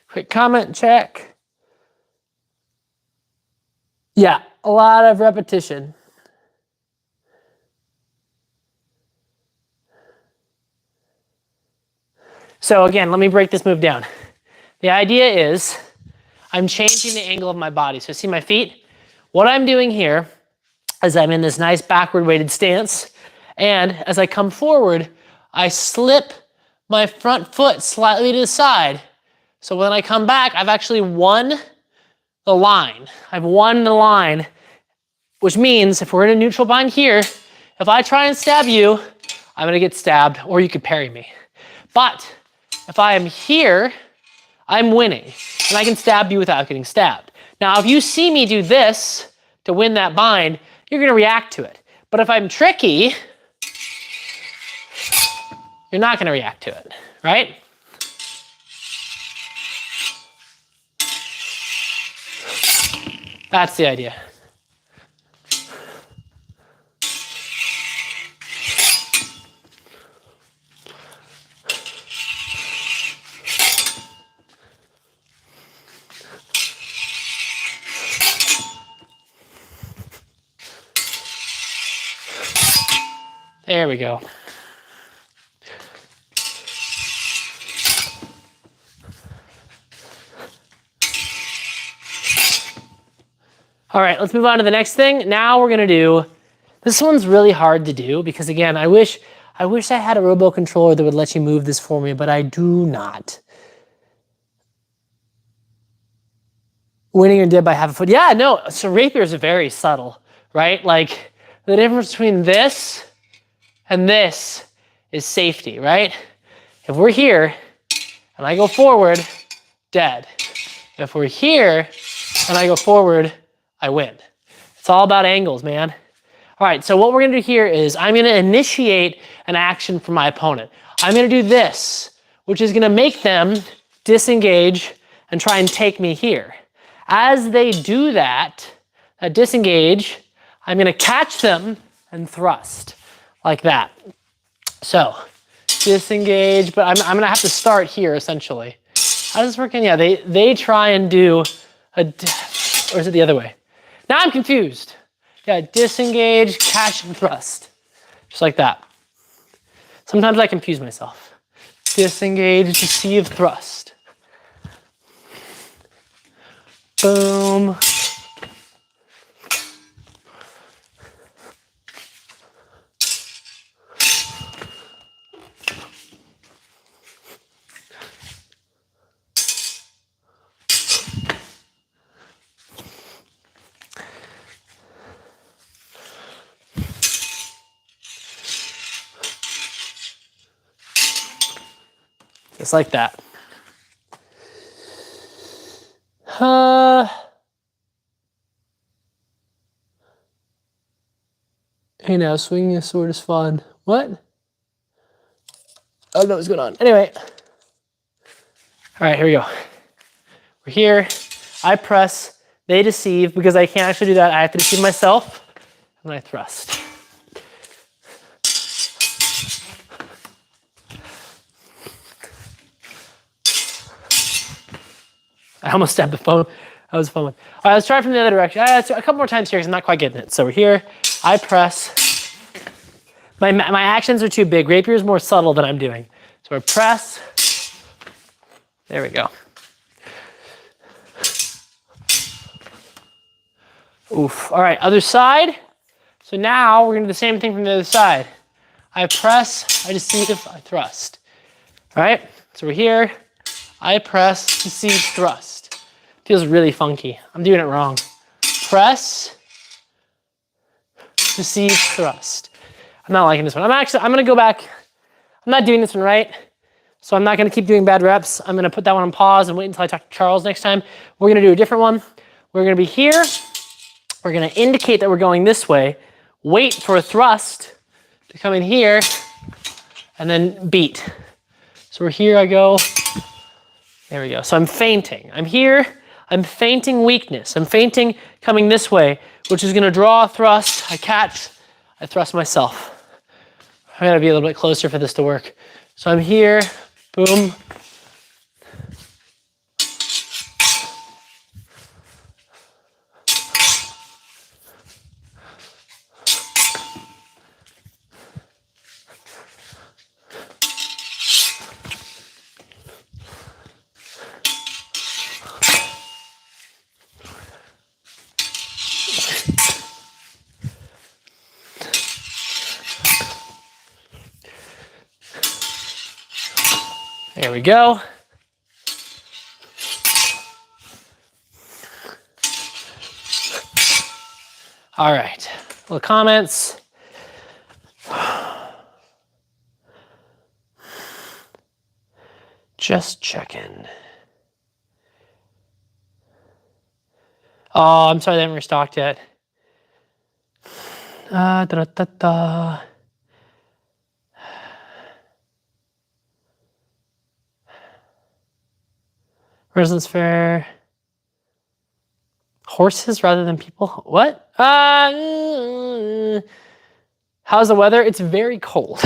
Quick comment check. Yeah, a lot of repetition. So again, let me break this move down. The idea is I'm changing the angle of my body. So see my feet? What I'm doing here is I'm in this nice backward weighted stance. And as I come forward, I slip my front foot slightly to the side. So when I come back, I've actually won the line. I've won the line, which means if we're in a neutral bind here, if I try and stab you, I'm gonna get stabbed or you could parry me. But if I am here, I'm winning and I can stab you without getting stabbed. Now, if you see me do this to win that bind, you're gonna react to it. But if I'm tricky, you're not gonna react to it, right? That's the idea. There we go. All right, let's move on to the next thing. Now we're gonna do, this one's really hard to do because again, I wish I had a robo controller that would let you move this for me, but I do not. Winning or dead by half a foot. Yeah, no, so rapiers are very subtle, right? Like the difference between this and this is safety, right? If we're here and I go forward, dead. If we're here and I go forward, I win. It's all about angles, man. All right, so what we're gonna do here is I'm gonna initiate an action from my opponent. I'm gonna do this, which is gonna make them disengage and try and take me here. As they do that, disengage, I'm gonna catch them and thrust, like that. So, disengage, but I'm gonna have to start here, essentially. How does this work? Yeah, they try and do or is it the other way? Now I'm confused. Yeah, disengage, catch, and thrust. Just like that. Sometimes I confuse myself. Disengage, deceive, thrust. Boom. Just like that. Hey now, swinging a sword is fun. What? I don't know what's going on. Anyway. All right, here we go. We're here. I press. They deceive. Because I can't actually do that, I have to deceive myself. And I thrust. I almost stabbed the phone. That was a fun one. All right, let's try it from the other direction. A couple more times here because I'm not quite getting it. So we're here. I press. My actions are too big. Rapier is more subtle than I'm doing. So I press. There we go. Oof. All right, other side. So now we're gonna do the same thing from the other side. I press, I deceive, I thrust. All right, so we're here. I press, deceive, thrust. Feels really funky. I'm doing it wrong. Press, deceive, thrust. I'm not liking this one. I'm gonna go back. I'm not doing this one right. So I'm not gonna keep doing bad reps. I'm gonna put that one on pause and wait until I talk to Charles next time. We're gonna do a different one. We're gonna be here. We're gonna indicate that we're going this way. Wait for a thrust to come in here and then beat. So we're here, I go. There we go. So I'm feinting. I'm here. I'm feinting weakness. I'm feinting coming this way, which is gonna draw a thrust. I catch. I thrust myself. I gotta be a little bit closer for this to work. So I'm here. Boom. There we go. All right, little comments. Just checking. Oh, I'm sorry they haven't restocked yet. Residence fair. Horses rather than people? What? How's the weather? It's very cold.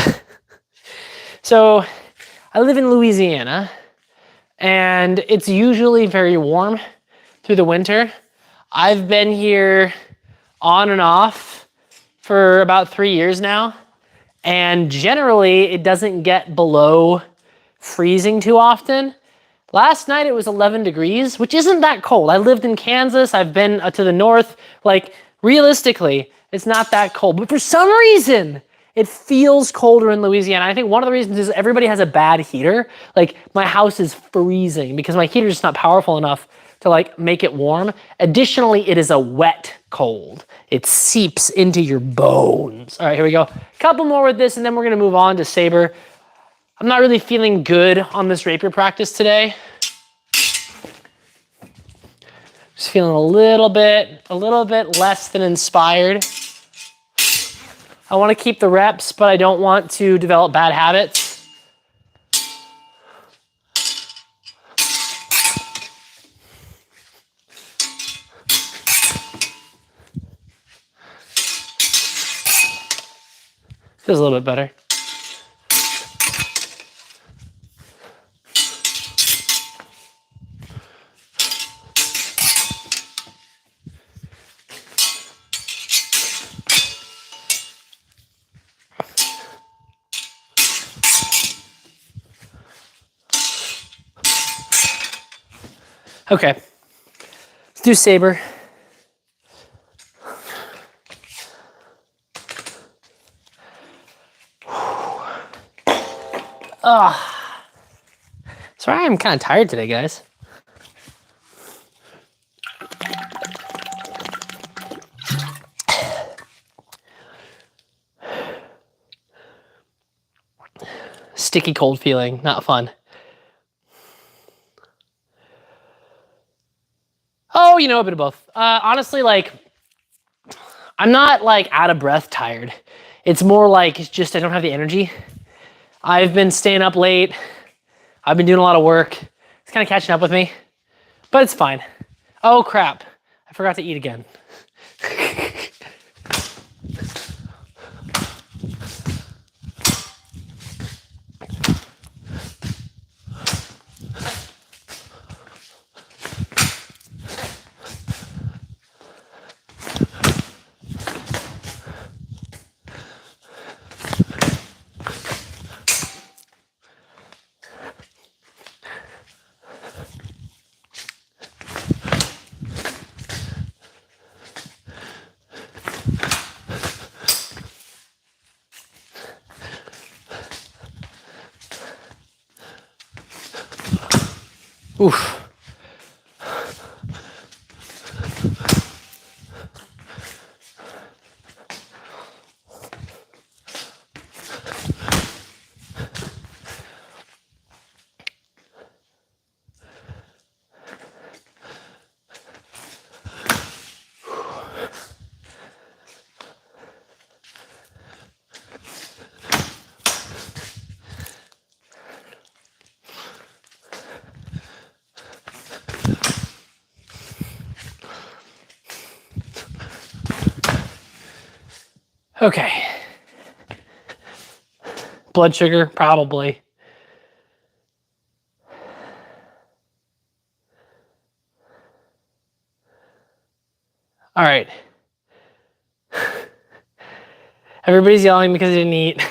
So I live in Louisiana and it's usually very warm through the winter. I've been here on and off for about 3 years now. And generally it doesn't get below freezing too often. Last night it was 11 degrees, which isn't that cold. I lived in Kansas. I've been to the north. Like, realistically, it's not that cold. But for some reason, it feels colder in Louisiana. I think one of the reasons is everybody has a bad heater. Like, my house is freezing because my heater is not powerful enough to like make it warm. Additionally, it is a wet cold. It seeps into your bones. All right, here we go. Couple more with this, and then we're gonna move on to saber. I'm not really feeling good on this rapier practice today. Just feeling a little bit less than inspired. I want to keep the reps, but I don't want to develop bad habits. Feels a little bit better. Okay, let's do saber. Sorry, I'm kind of tired today, guys. Sticky cold feeling, not fun. Oh, you know, a bit of both. Honestly, like, I'm not like out of breath tired. It's more like it's just I don't have the energy. I've been staying up late. I've been doing a lot of work. It's kind of catching up with me, but it's fine. Oh crap, I forgot to eat again. Oof. Okay. Blood sugar, probably. All right. Everybody's yelling because they didn't eat.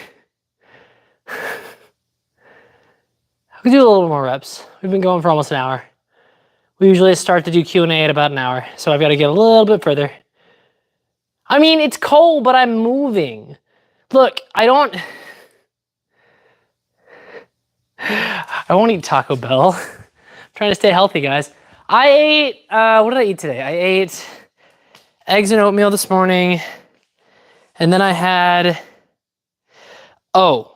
We do a little more reps. We've been going for almost an hour. We usually start to do Q&A at about an hour, so I've got to get a little bit further. I mean, it's cold, but I'm moving. Look, I won't eat Taco Bell. I'm trying to stay healthy, guys. I ate, what did I eat today? I ate eggs and oatmeal this morning. And then I had, all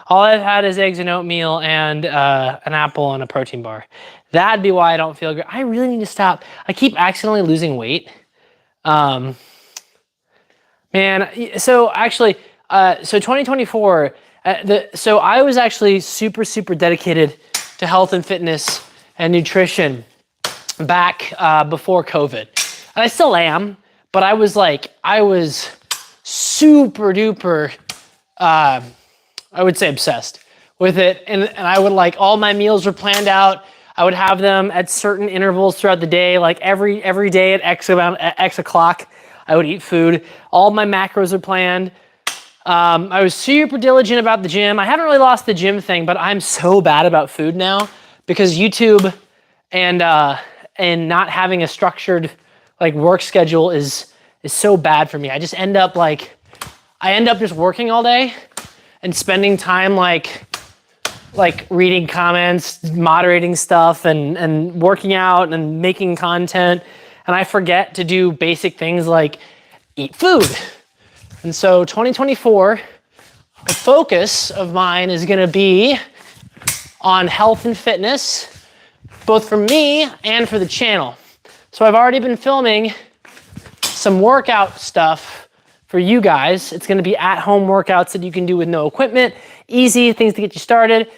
I've had is eggs and oatmeal and an apple and a protein bar. That'd be why I don't feel good. I really need to stop. I keep accidentally losing weight. Man, so actually, so 2024, so I was actually super, super dedicated to health and fitness and nutrition back before COVID. And I still am, but I was super duper, I would say obsessed with it. And I would like, all my meals were planned out. I would have them at certain intervals throughout the day, like every day at X o'clock, I would eat food. All my macros are planned. I was super diligent about the gym. I haven't really lost the gym thing, but I'm so bad about food now because YouTube and not having a structured like work schedule is so bad for me. I just end up just working all day and spending time like reading comments, moderating stuff, and working out and making content. And I forget to do basic things like eat food. And so 2024, a focus of mine is gonna be on health and fitness, both for me and for the channel. So I've already been filming some workout stuff for you guys. It's gonna be at-home workouts that you can do with no equipment, easy things to get you started.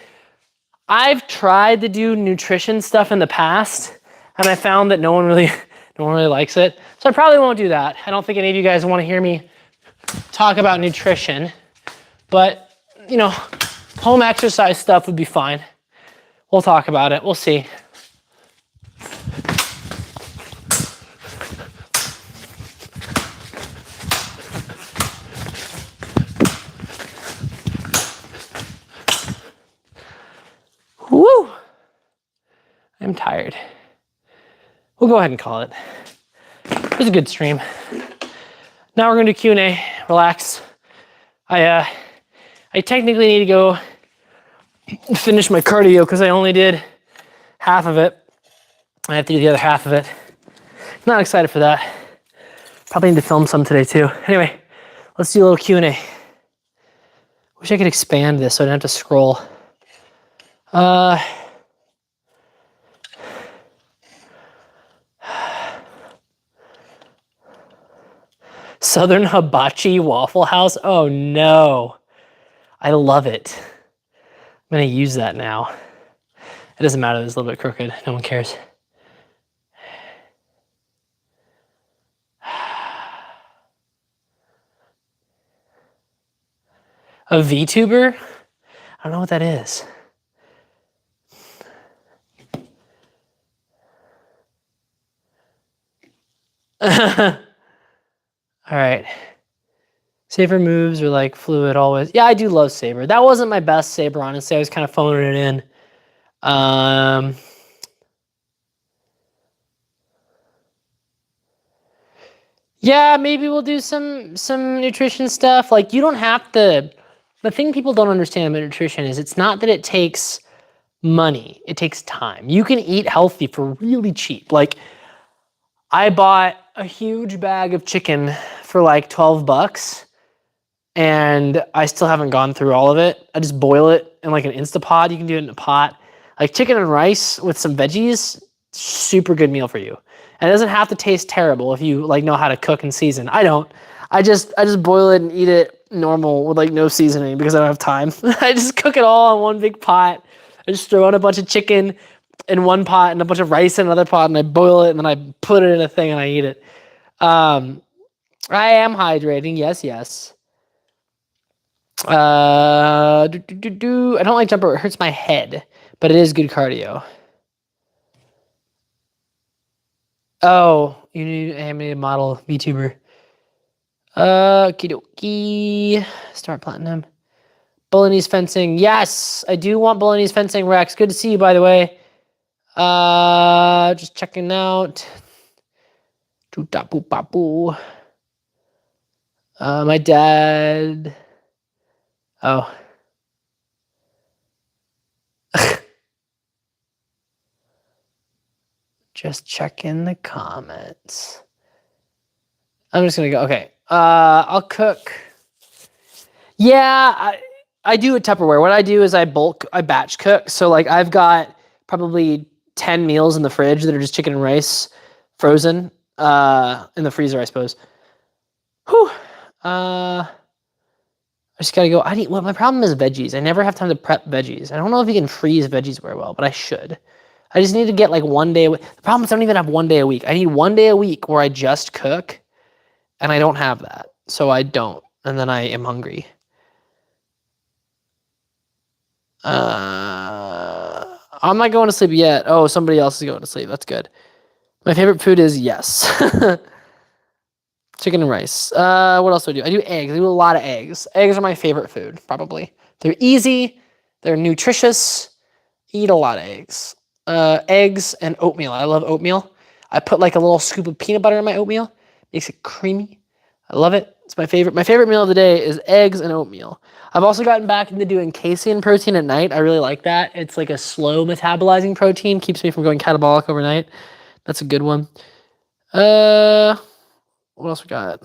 I've tried to do nutrition stuff in the past, and I found that no one really likes it. So I probably won't do that. I don't think any of you guys want to hear me talk about nutrition, but you know, home exercise stuff would be fine. We'll talk about it. We'll see. Woo! I'm tired. We'll go ahead and call it. It was a good stream. Now we're gonna do Q&A. Relax. I technically need to go finish my cardio because I only did half of it. I have to do the other half of it. Not excited for that. Probably need to film some today too. Anyway, let's do a little Q&A. Wish I could expand this so I don't have to scroll. Southern Hibachi Waffle House. Oh no. I love it. I'm gonna use that now. It doesn't matter, it's a little bit crooked. No one cares. A VTuber? I don't know what that is. All right. Saber moves are like fluid always. Yeah, I do love Saber. That wasn't my best Saber, honestly. I was kind of phoning it in. Yeah, maybe we'll do some nutrition stuff. Like, you don't have to. The thing people don't understand about nutrition is it's not that it takes money. It takes time. You can eat healthy for really cheap. Like, I bought a huge bag of chicken for like 12 bucks and I still haven't gone through all of it. I just boil it in like an Instapot. You can do it in a pot. Like chicken and rice with some veggies, super good meal for you. And it doesn't have to taste terrible if you like know how to cook and season. I don't. I just boil it and eat it normal with like no seasoning because I don't have time. I just cook it all in one big pot. I just throw in a bunch of chicken in one pot and a bunch of rice in another pot and I boil it and then I put it in a thing and I eat it. I am hydrating. Yes. I don't like jump rope. It hurts my head, but it is good cardio. Oh, you need an animated model VTuber. Okie dokie. Start platinum. Bolognese fencing. Yes, I do want Bolognese fencing, Rex. Good to see you, by the way. Just checking out. My dad. Oh. Just checking the comments. I'm just gonna go. Okay. I'll cook. Yeah, I do a Tupperware. What I do is I batch cook. So like I've got probably 10 meals in the fridge that are just chicken and rice frozen in the freezer, I suppose. Whew. I just gotta go. Well, my problem is veggies. I never have time to prep veggies. I don't know if you can freeze veggies very well, but I should. I just need to get like 1 day. The problem is I don't even have 1 day a week. I need 1 day a week where I just cook, and I don't have that. So I don't, and then I am hungry. I'm not going to sleep yet. Oh, somebody else is going to sleep. That's good. My favorite food is yes. Chicken and rice. What else do I do? I do eggs. I do a lot of eggs. Eggs are my favorite food, probably. They're easy. They're nutritious. Eat a lot of eggs. eggs, and oatmeal. I love oatmeal. I put like a little scoop of peanut butter in my oatmeal. Makes it creamy. I love it. It's my favorite. My favorite meal of the day is eggs and oatmeal. I've also gotten back into doing casein protein at night. I really like that. It's like a slow metabolizing protein. Keeps me from going catabolic overnight. That's a good one. What else we got?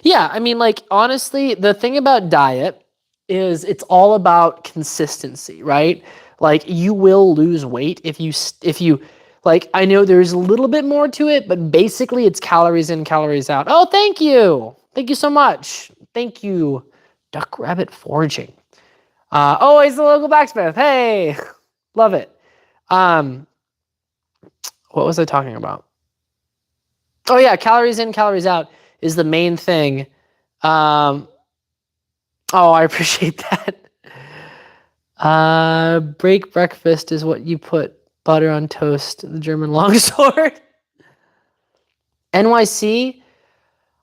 Yeah, I mean, like, honestly, the thing about diet is it's all about consistency, right? Like, you will lose weight if you like, I know there's a little bit more to it, but basically it's calories in, calories out. Oh, thank you. Thank you so much. Thank you. Duck Rabbit Foraging. Oh, he's the local blacksmith. Hey, love it. Um, what was I talking about? Oh yeah, calories in, calories out is the main thing. Oh, I appreciate that. Break breakfast is what you put butter on toast, the German longsword. NYC,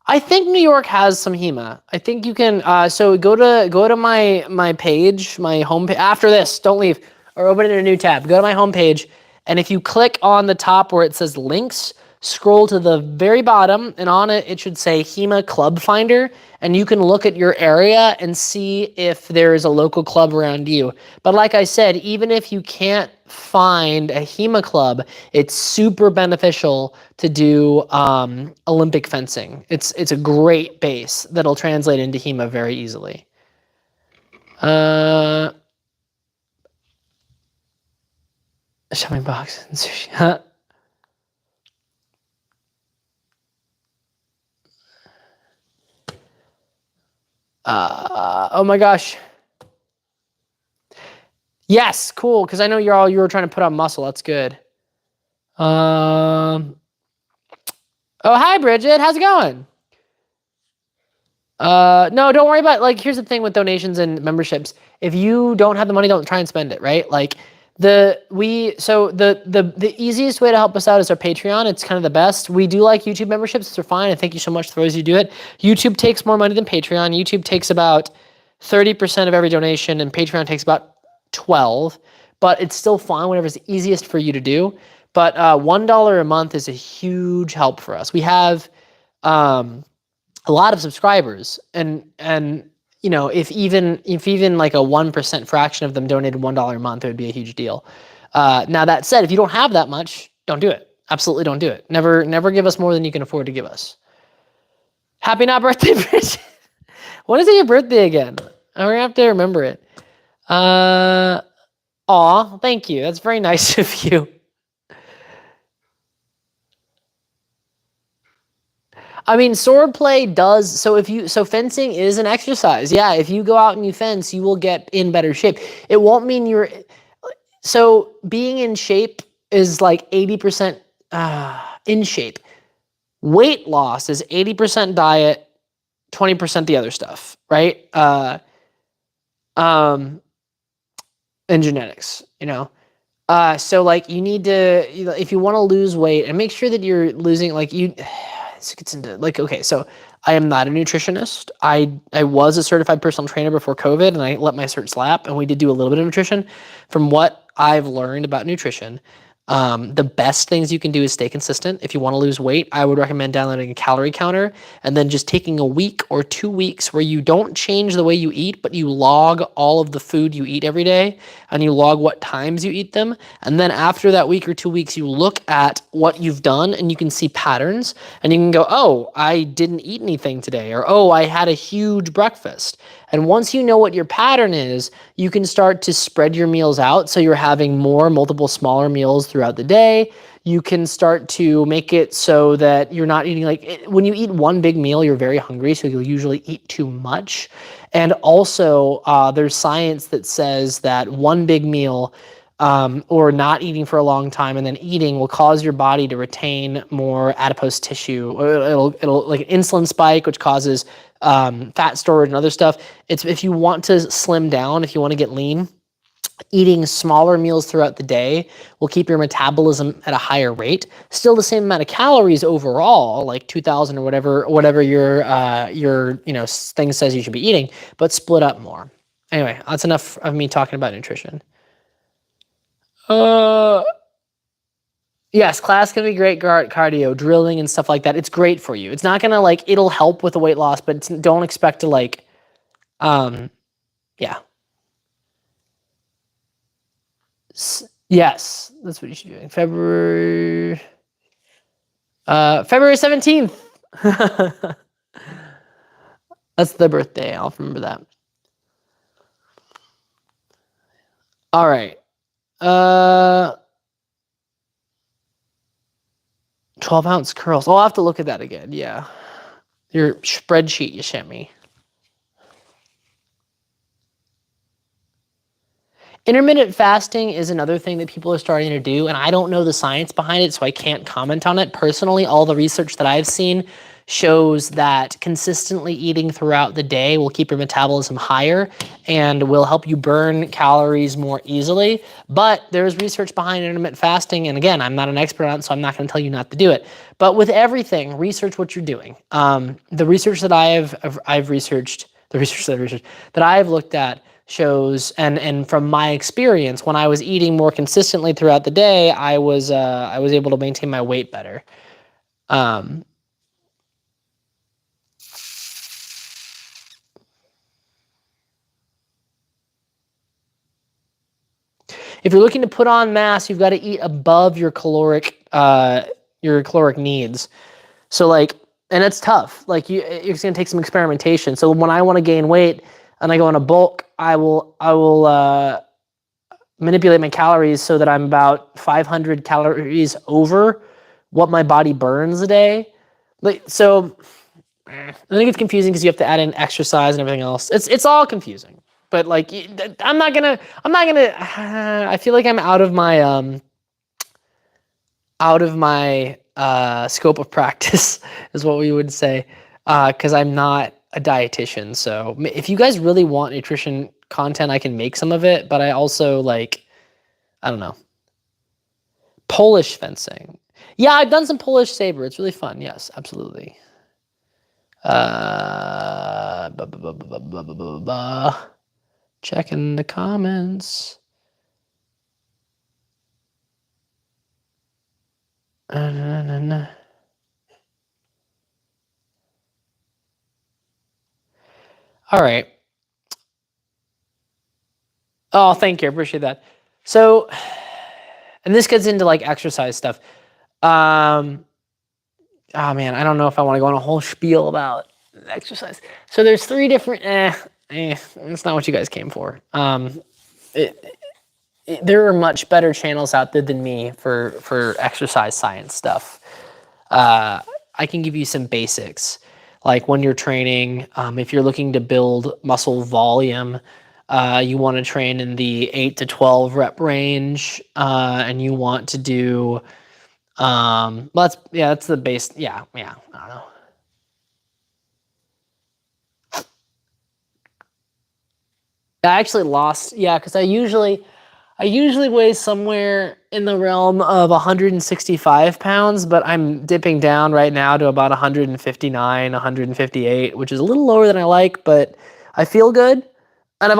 I think New York has some HEMA. I think you can, so go to my page, my homepage, after this, don't leave, or open it in a new tab. Go to my homepage, and if you click on the top where it says links, scroll to the very bottom, and on it, it should say HEMA Club Finder, and you can look at your area and see if there's a local club around you. But like I said, even if you can't find a HEMA club, it's super beneficial to do Olympic fencing. It's a great base that'll translate into HEMA very easily. Shopping box and sushi. Oh my gosh. Yes, cool. Because I know you were trying to put on muscle. That's good. Oh, hi, Bridget. How's it going? No, don't worry about, like, here's the thing with donations and memberships. If you don't have the money, don't try and spend it, right? Like, the easiest way to help us out is our Patreon. It's kind of the best. We do like YouTube memberships. They're fine. And thank you so much for those who do it. YouTube takes more money than Patreon. YouTube takes about 30% of every donation, and Patreon takes about 12, but it's still fine, whatever is easiest for you to do. But $1 a month is a huge help for us. We have a lot of subscribers, and you know, if even like a 1% fraction of them donated $1 a month, it would be a huge deal. Now that said, if you don't have that much, don't do it. Absolutely don't do it. Never give us more than you can afford to give us. Happy not birthday, Bridget. When is it your birthday again? I'm gonna have to remember it. Aw, thank you. That's very nice of you. I mean, swordplay does, so fencing is an exercise. Yeah, if you go out and you fence, you will get in better shape. It won't mean so being in shape is like 80% in shape. Weight loss is 80% diet, 20% the other stuff, right? And genetics, you know? So like you need to, if you want to lose weight, and make sure that you're losing, like this gets into, like, okay, so I am not a nutritionist. I was a certified personal trainer before COVID, and I let my certs lapse, and we did do a little bit of nutrition. From what I've learned about nutrition, the best things you can do is stay consistent. If you want to lose weight, I would recommend downloading a calorie counter and then just taking a week or 2 weeks where you don't change the way you eat, but you log all of the food you eat every day, and you log what times you eat them. And then after that week or 2 weeks, you look at what you've done and you can see patterns, and you can go, oh, I didn't eat anything today, or oh, I had a huge breakfast. And once you know what your pattern is, you can start to spread your meals out so you're having multiple smaller meals throughout the day. You can start to make it so that you're not eating, like, when you eat one big meal, you're very hungry, so you'll usually eat too much. And also, there's science that says that one big meal or not eating for a long time and then eating will cause your body to retain more adipose tissue. It'll like an insulin spike, which causes fat storage and other stuff. It's, if you want to slim down, if you want to get lean, eating smaller meals throughout the day will keep your metabolism at a higher rate. Still the same amount of calories overall, like 2,000 or whatever your thing says you should be eating, but split up more. Anyway, that's enough of me talking about nutrition. Yes, class can be great cardio, drilling and stuff like that. It's great for you. It's not gonna like, it'll help with the weight loss, but don't expect to like, yeah. Yes, that's what you should be doing. February 17th. That's the birthday. I'll remember that. All right. 12-ounce curls. I'll have to look at that again. Yeah. Your spreadsheet you sent me. Intermittent fasting is another thing that people are starting to do, and I don't know the science behind it, so I can't comment on it. Personally, all the research that I've seen shows that consistently eating throughout the day will keep your metabolism higher and will help you burn calories more easily. But there's research behind intermittent fasting, and again, I'm not an expert on it, so I'm not going to tell you not to do it. But with everything, research what you're doing. The research that I've researched, that I've looked at shows, and from my experience, when I was eating more consistently throughout the day, I was able to maintain my weight better. If you're looking to put on mass, you've got to eat above your caloric needs. So like, and it's tough. Like it's gonna take some experimentation. So when I want to gain weight and I go on a bulk, I will manipulate my calories so that I'm about 500 calories over what my body burns a day. Like, so I think it's confusing because you have to add in exercise and everything else. It's all confusing. But like, I'm not gonna, I feel like I'm out of my scope of practice is what we would say. Cause I'm not a dietitian. So if you guys really want nutrition content, I can make some of it, but I also like, I don't know. Polish fencing. Yeah, I've done some Polish saber. It's really fun. Yes, absolutely. Checking the comments. All right. Oh, thank you. I appreciate that. So, and this gets into like exercise stuff. Oh man, I don't know if I want to go on a whole spiel about exercise. So there's 3 different, it's not what you guys came for. There are much better channels out there than me for exercise science stuff. I can give you some basics. Like when you're training, if you're looking to build muscle volume, you want to train in the 8 to 12 rep range, and you want to do, well, that's the base. Yeah, I don't know. I actually lost, because I usually weigh somewhere in the realm of 165 pounds, but I'm dipping down right now to about 159, 158, which is a little lower than I like, but I feel good. And I'm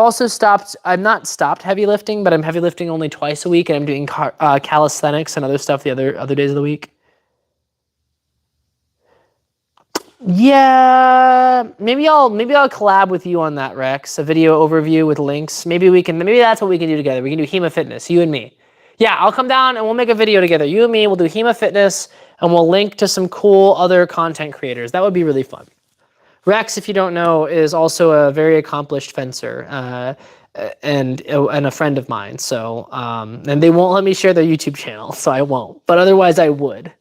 not stopped heavy lifting, but I'm heavy lifting only twice a week, and I'm doing calisthenics and other stuff the other days of the week. Yeah, maybe I'll collab with you on that, Rex. A video overview with links. Maybe that's what we can do together. We can do HEMA Fitness, you and me. Yeah, I'll come down and we'll make a video together. You and me, we'll do HEMA Fitness, and we'll link to some cool other content creators. That would be really fun. Rex, if you don't know, is also a very accomplished fencer and a friend of mine. So, and they won't let me share their YouTube channel, so I won't. But otherwise, I would.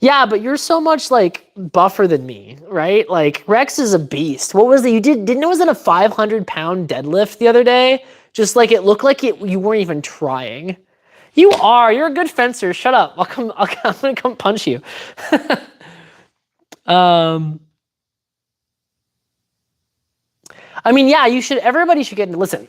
Yeah, but you're so much like buffer than me, right? Like Rex is a beast. What was it? Didn't it was in a 500-pound deadlift the other day? Just like it looked like you weren't even trying. You are. You're a good fencer. Shut up. I'm gonna come punch you. I mean, yeah, everybody should get into, listen,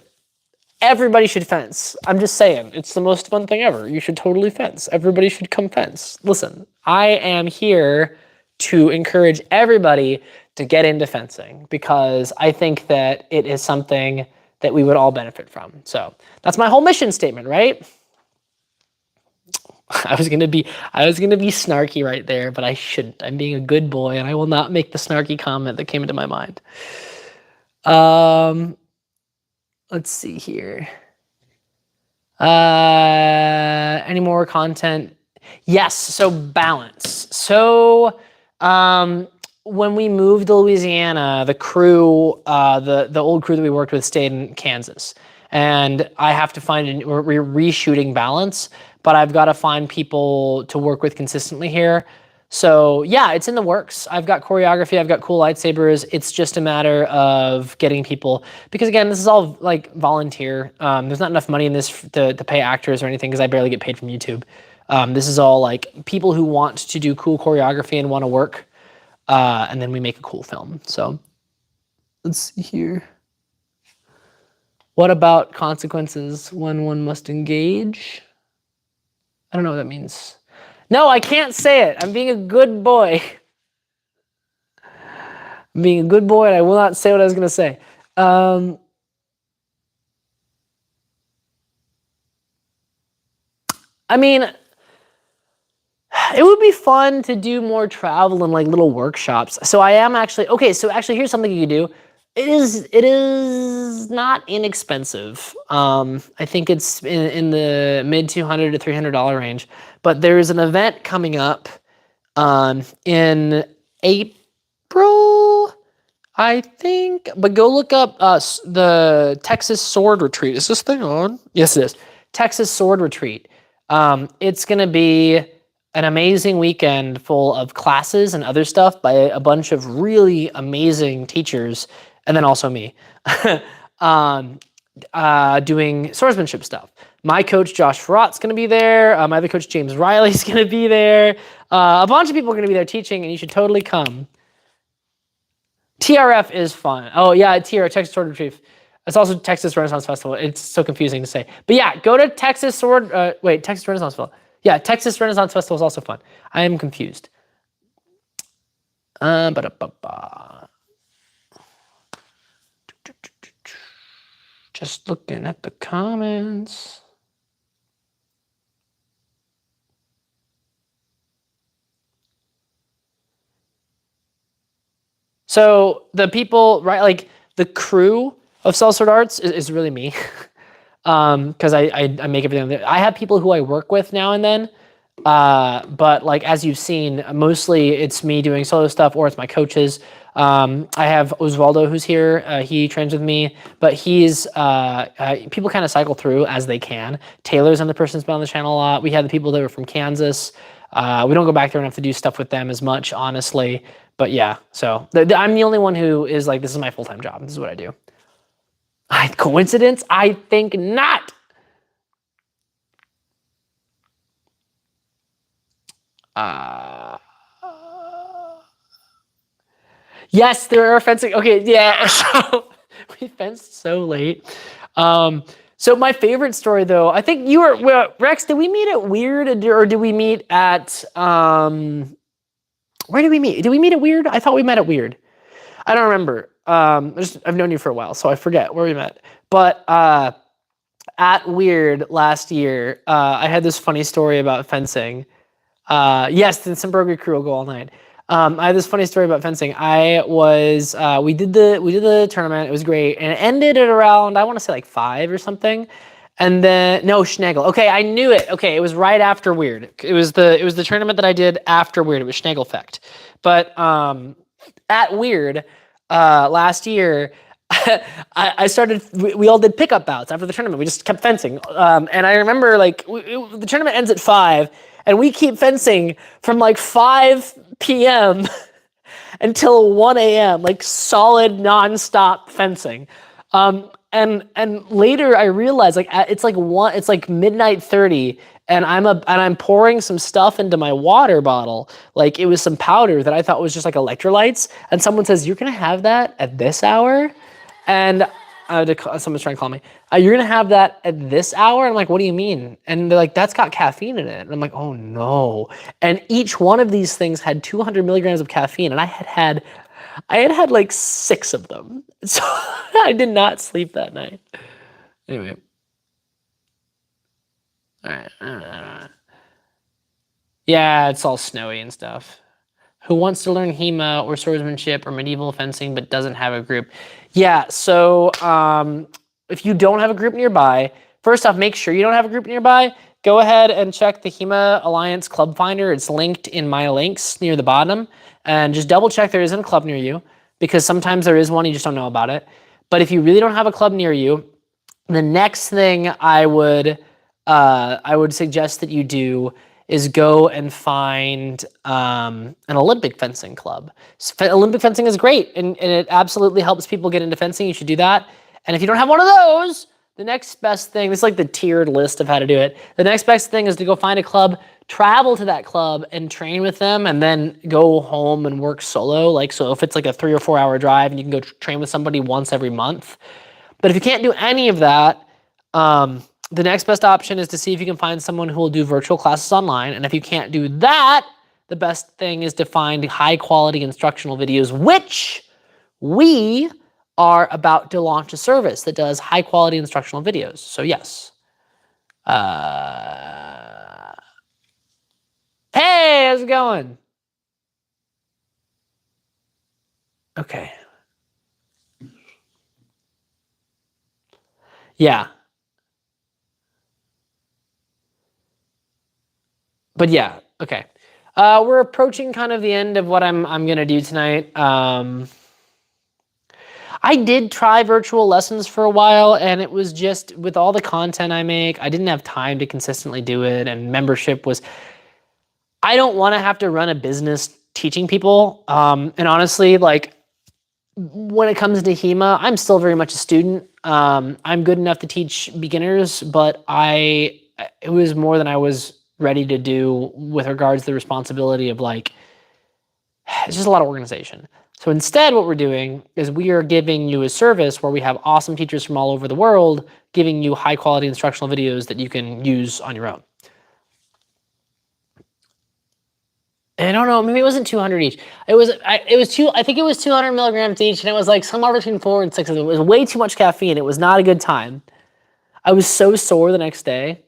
everybody should fence. I'm just saying, it's the most fun thing ever. You should totally fence. Everybody should come fence. Listen, I am here to encourage everybody to get into fencing because I think that it is something that we would all benefit from. So that's my whole mission statement, right? I was gonna be snarky right there, but I shouldn't. I'm being a good boy, and I will not make the snarky comment that came into my mind. Let's see here. Any more content? Yes. So balance. So when we moved to Louisiana, the crew, the old crew that we worked with stayed in Kansas, and I have to find we're reshooting balance, but I've got to find people to work with consistently here. So yeah, it's in the works. I've got choreography, I've got cool lightsabers. It's just a matter of getting people, because again, this is all like volunteer. There's not enough money in this to pay actors or anything because I barely get paid from YouTube. This is all like people who want to do cool choreography and want to work. And then we make a cool film. So let's see here. What about consequences when one must engage? I don't know what that means. No, I can't say it. I'm being a good boy. I'm being a good boy, and I will not say what I was going to say. I mean, it would be fun to do more travel and like little workshops. So I am actually, okay, so actually here's something you could do. It is not inexpensive. I think it's in the mid $200 to $300 range, but there's an event coming up in April, I think, but go look up the Texas Sword Retreat. Is this thing on? Yes, it is. Texas Sword Retreat. It's going to be an amazing weekend full of classes and other stuff by a bunch of really amazing teachers, and then also me, doing swordsmanship stuff. My coach, Josh Farrat's going to be there. My other coach, James Riley's going to be there. A bunch of people are going to be there teaching, and you should totally come. TRF is fun. Oh, yeah, TRF, Texas Sword Retreat. It's also Texas Renaissance Festival. It's so confusing to say. But yeah, go to Texas Texas Renaissance Festival. Yeah, Texas Renaissance Festival is also fun. I am confused. Just looking at the comments. So the people, right, like the crew of Sellsword Arts is really me. Because I make everything. I have people who I work with now and then, but like as you've seen, mostly it's me doing solo stuff or it's my coaches. I have Osvaldo who's here. He trains with me, but he's people kind of cycle through as they can. Taylor's another person who's been on the channel a lot. We had the people that were from Kansas. We don't go back there enough to do stuff with them as much, honestly. But yeah, so I'm the only one who is like, this is my full-time job. This is what I do. Coincidence? I think not. Yes, there are fencing. Okay, yeah. So we fenced so late. So my favorite story, though, I think you were, well, Rex. Did we meet at Weird, or did we meet at where did we meet? Did we meet at Weird? I thought we met at Weird. I don't remember. I've known you for a while, so I forget where we met. But at Weird last year, I had this funny story about fencing. Yes, the Simberger crew will go all night. I had this funny story about fencing. I was we did the tournament. It was great, and it ended at around, I want to say like 5 or something. And then no, Schnagel. Okay, I knew it. Okay, it was right after Weird. It was the tournament that I did after Weird. It was Schnagelfecht. But at Weird last year, I started. We all did pickup bouts after the tournament. We just kept fencing, and I remember like the tournament ends at 5, and we keep fencing from like 5 p.m. until 1 a.m. like solid nonstop fencing. And later I realized like it's like midnight 30, and I'm pouring some stuff into my water bottle. Like it was some powder that I thought was just like electrolytes. And someone says, "You're gonna have that at this hour?" And someone's trying to call me. "You're gonna have that at this hour?" I'm like, "What do you mean?" And they're like, "That's got caffeine in it." And I'm like, "Oh no!" And each one of these things had 200 milligrams of caffeine, and I had I had like 6 of them. So I did not sleep that night. Anyway. All right. Yeah, it's all snowy and stuff. Who wants to learn HEMA or swordsmanship or medieval fencing but doesn't have a group? Yeah, so if you don't have a group nearby, first off, make sure you don't have a group nearby. Go ahead and check the HEMA Alliance Club Finder. It's linked in my links near the bottom. And just double check there isn't a club near you, because sometimes there is one, you just don't know about it. But if you really don't have a club near you, the next thing I would suggest that you do is go and find an Olympic fencing club. So Olympic fencing is great, and it absolutely helps people get into fencing. You should do that. And if you don't have one of those, the next best thing, this is like the tiered list of how to do it. The next best thing is to go find a club, travel to that club and train with them, and then go home and work solo. Like, so if it's like a 3 or 4 hour drive and you can go train with somebody once every month. But if you can't do any of that, the next best option is to see if you can find someone who will do virtual classes online. And if you can't do that, the best thing is to find high quality instructional videos, which we are about to launch a service that does high quality instructional videos. So yes. Hey, how's it going? Okay. Yeah. But yeah, okay. We're approaching kind of the end of what I'm gonna do tonight. I did try virtual lessons for a while, and it was just with all the content I make, I didn't have time to consistently do it, and membership was. I don't want to have to run a business teaching people, and honestly, like when it comes to HEMA, I'm still very much a student. I'm good enough to teach beginners, but it was more than I was ready to do with regards to the responsibility of like, it's just a lot of organization. So instead, what we're doing is we are giving you a service where we have awesome teachers from all over the world giving you high quality instructional videos that you can use on your own. And I don't know, maybe it wasn't 200 each. I think it was 200 milligrams each, and it was like somewhere between 4 and 6 of them. It was way too much caffeine. It was not a good time. I was so sore the next day.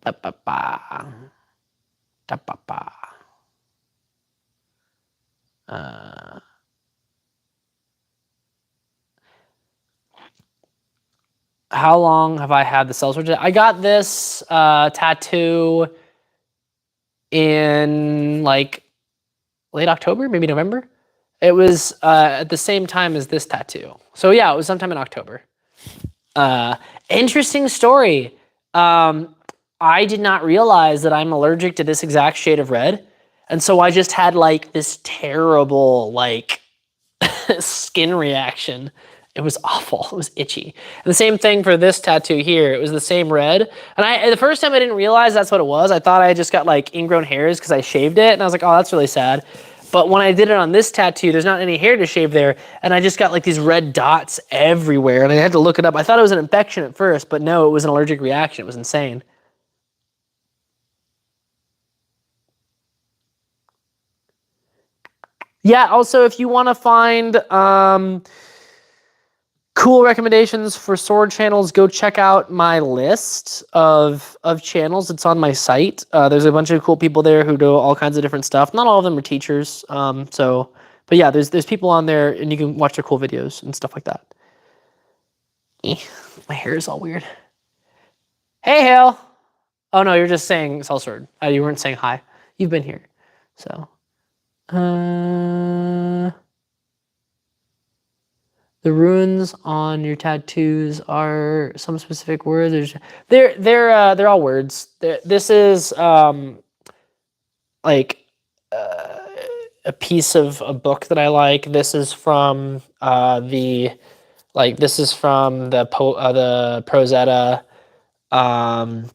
Da ba ba. Da ba ba. How long have I had the cell sword? I got this tattoo in like late October, maybe November. It was at the same time as this tattoo. So yeah, it was sometime in October. Interesting story. I did not realize that I'm allergic to this exact shade of red. And so I just had like this terrible like skin reaction. It was awful. It was itchy. And the same thing for this tattoo here. It was the same red. And the first time I didn't realize that's what it was. I thought I just got like ingrown hairs because I shaved it. And I was like, oh, that's really sad. But when I did it on this tattoo, there's not any hair to shave there. And I just got like these red dots everywhere. And I had to look it up. I thought it was an infection at first, but no, it was an allergic reaction. It was insane. Yeah, also, if you want to find cool recommendations for sword channels, go check out my list of channels. It's on my site. There's a bunch of cool people there who do all kinds of different stuff. Not all of them are teachers. But yeah, there's people on there, and you can watch their cool videos and stuff like that. My hair is all weird. Hey, Hale. Oh no, you're just saying cell sword. You weren't saying hi. You've been here, so. The runes on your tattoos are some specific words. They're all words. This is like a piece of a book that I like. This is from the Prozetta, and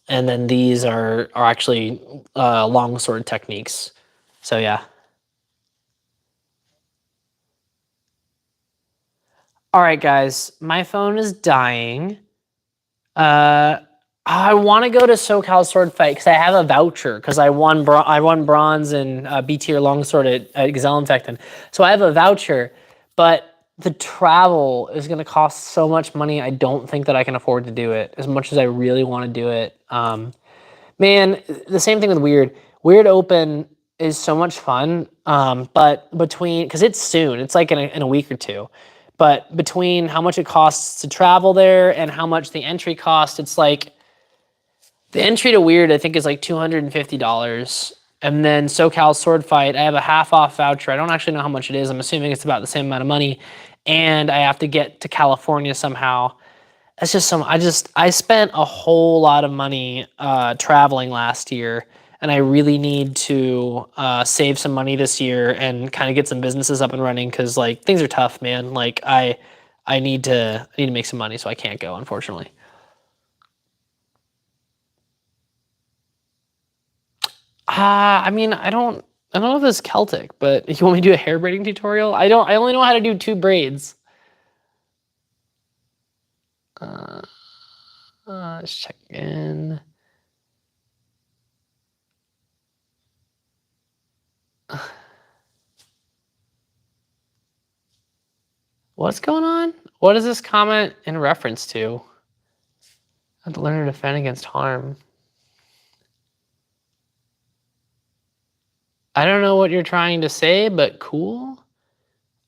then these are actually longsword techniques. So yeah. All right, guys, my phone is dying. I want to go to SoCal Sword Fight because I have a voucher because I won bronze in B tier longsword at Gazelle Infected. So I have a voucher, but the travel is going to cost so much money. I don't think that I can afford to do it as much as I really want to do it. Man, the same thing with Weird. Weird Open is so much fun, but between because it's soon, it's like in a week or two. But between how much it costs to travel there and how much the entry cost, it's like the entry to Weird, I think, is like $250. And then SoCal Sword Fight, I have a half off voucher. I don't actually know how much it is. I'm assuming it's about the same amount of money. And I have to get to California somehow. It's just I spent a whole lot of money traveling last year. And I really need to save some money this year and kind of get some businesses up and running because like things are tough, man. Like I need to make some money, so I can't go, unfortunately. I mean, I don't know if this is Celtic, but if you want me to do a hair braiding tutorial, I only know how to do 2 braids. Uh, let's check in. What's going on? What is this comment in reference to? I have to learn to defend against harm. I don't know what you're trying to say, but cool.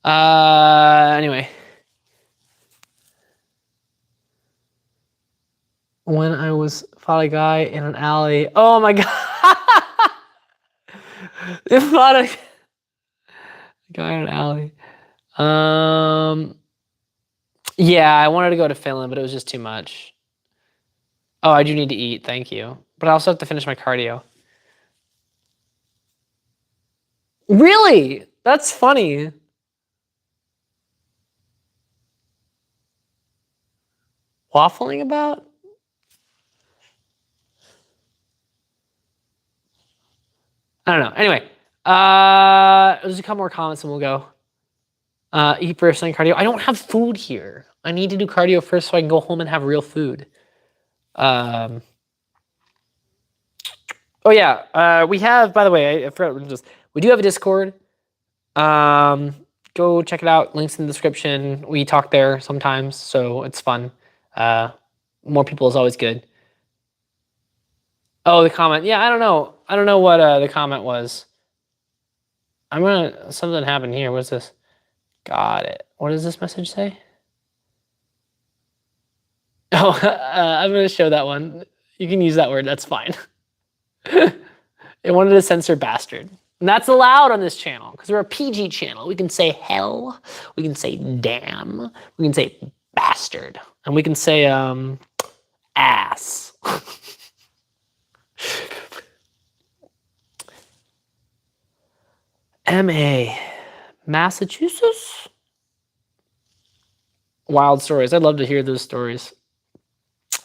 Anyway. When I fought a guy in an alley. Oh my god! They fought a guy in an alley. Yeah, I wanted to go to Finland, but it was just too much. Oh, I do need to eat, thank you. But I also have to finish my cardio. Really? That's funny. Waffling about? I don't know. Anyway, there's a couple more comments and we'll go. Eat first and cardio. I don't have food here. I need to do cardio first so I can go home and have real food. Oh yeah, we have. By the way, I forgot. We do have a Discord. Go check it out. Links in the description. We talk there sometimes, so it's fun. More people is always good. Oh, the comment. Yeah, I don't know. I don't know what the comment was. Something happened here. What's this? Got it. What does this message say? Oh, I'm gonna show that one. You can use that word. That's fine. It wanted to censor bastard. And that's allowed on this channel because we're a PG channel. We can say hell, we can say damn, we can say bastard, and we can say ass. MA, Massachusetts? Wild stories. I'd love to hear those stories.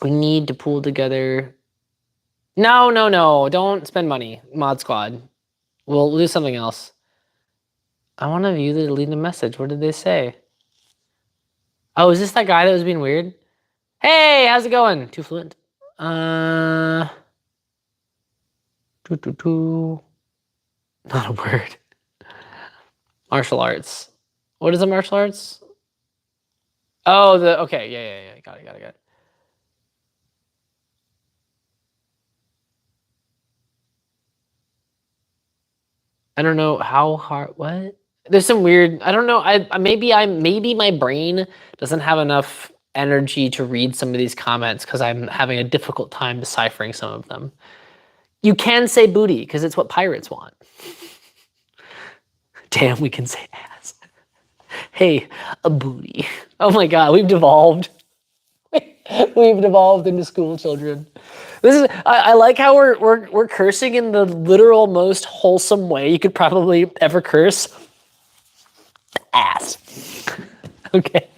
We need to pool together. No, no, no. Don't spend money. Mod Squad. We'll do something else. I want to view the deleted message. What did they say? Oh, is this that guy that was being weird? Hey, how's it going? Too fluent. Not a word. Martial arts. What is a martial arts? Oh, okay. Yeah. Got it. I don't know how hard. What? There's some weird. I don't know. Maybe my brain doesn't have enough energy to read some of these comments because I'm having a difficult time deciphering some of them. You can say booty because it's what pirates want. Damn, we can say ass. Hey, a booty. Oh my god, we've devolved. We've devolved into school children. This is. I like how we're cursing in the literal most wholesome way you could probably ever curse. Ass. Okay.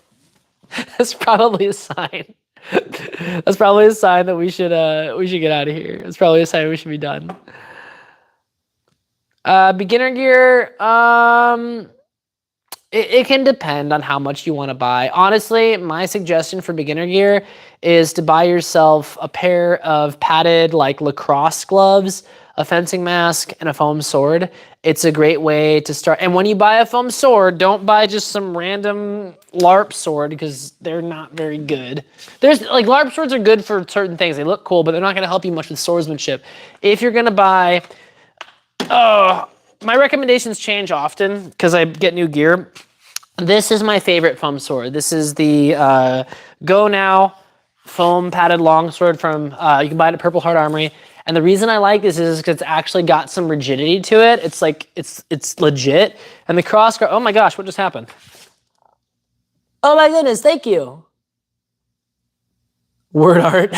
That's probably a sign. That's probably a sign that we should get out of here. It's probably a sign we should be done. Beginner gear. It can depend on how much you want to buy. Honestly, my suggestion for beginner gear is to buy yourself a pair of padded like lacrosse gloves, a fencing mask, and a foam sword. It's a great way to start. And when you buy a foam sword, don't buy just some random LARP sword because they're not very good. There's like LARP swords are good for certain things. They look cool, but they're not going to help you much with swordsmanship. If you're going to buy, my recommendations change often because I get new gear. This is my favorite foam sword. This is the Go Now foam padded longsword from, you can buy it at Purple Heart Armory. And the reason I like this is because it's actually got some rigidity to it. It's like, it's legit. And the crossguard, oh my gosh, what just happened? Oh my goodness, thank you. Word art.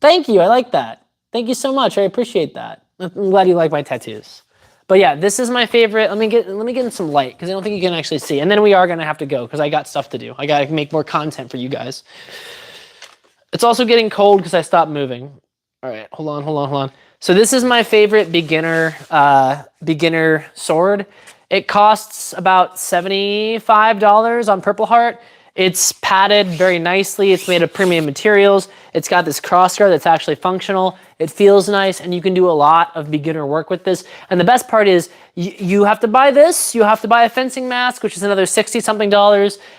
Thank you, I like that. Thank you so much, I appreciate that. I'm glad you like my tattoos. But yeah, this is my favorite. Let me get in some light because I don't think you can actually see. And then we are gonna have to go because I got stuff to do. I gotta make more content for you guys. It's also getting cold because I stopped moving. All right, hold on. So this is my favorite beginner sword. It costs about $75 on Purple Heart. It's padded very nicely. It's made of premium materials. It's got this crossguard that's actually functional. It feels nice, and you can do a lot of beginner work with this. And the best part is you have to buy this. You have to buy a fencing mask, which is another $60-something.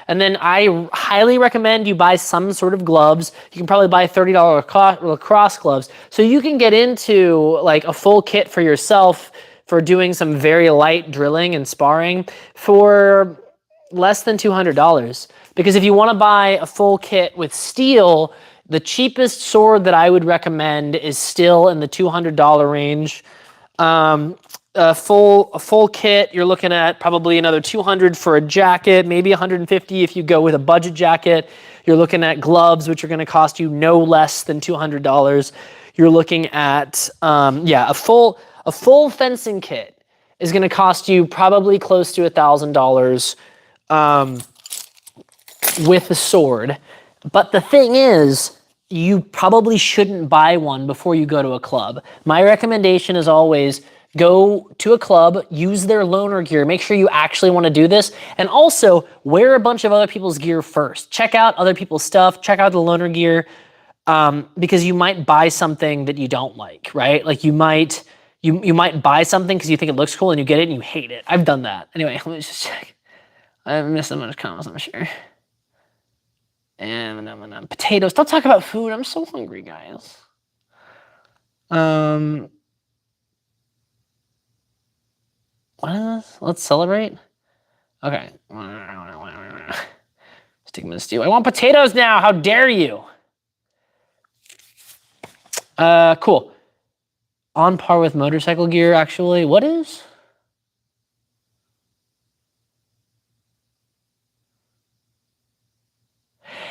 And then I highly recommend you buy some sort of gloves. You can probably buy $30 lacrosse gloves. So you can get into like a full kit for yourself for doing some very light drilling and sparring for less than $200. Because if you want to buy a full kit with steel, the cheapest sword that I would recommend is still in the $200 range. A full kit, you're looking at probably another $200 for a jacket, maybe $150 if you go with a budget jacket. You're looking at gloves, which are going to cost you no less than $200. You're looking at a full fencing kit is going to cost you probably close to $1,000. With a sword. But the thing is, you probably shouldn't buy one before you go to a club. My recommendation is always go to a club, use their loaner gear, make sure you actually want to do this, and also wear a bunch of other people's gear first. Check out other people's stuff, check out the loaner gear, because you might buy something that you don't like, right? Like you might buy something because you think it looks cool and you get it and you hate it. I've done that. Anyway, let me just check. I missed so much comments, I'm sure. And potatoes. Don't talk about food. I'm so hungry, guys. What is this? Let's celebrate. Okay. Stick them in the stew. I want potatoes now. How dare you? Cool. On par with motorcycle gear, actually. What is?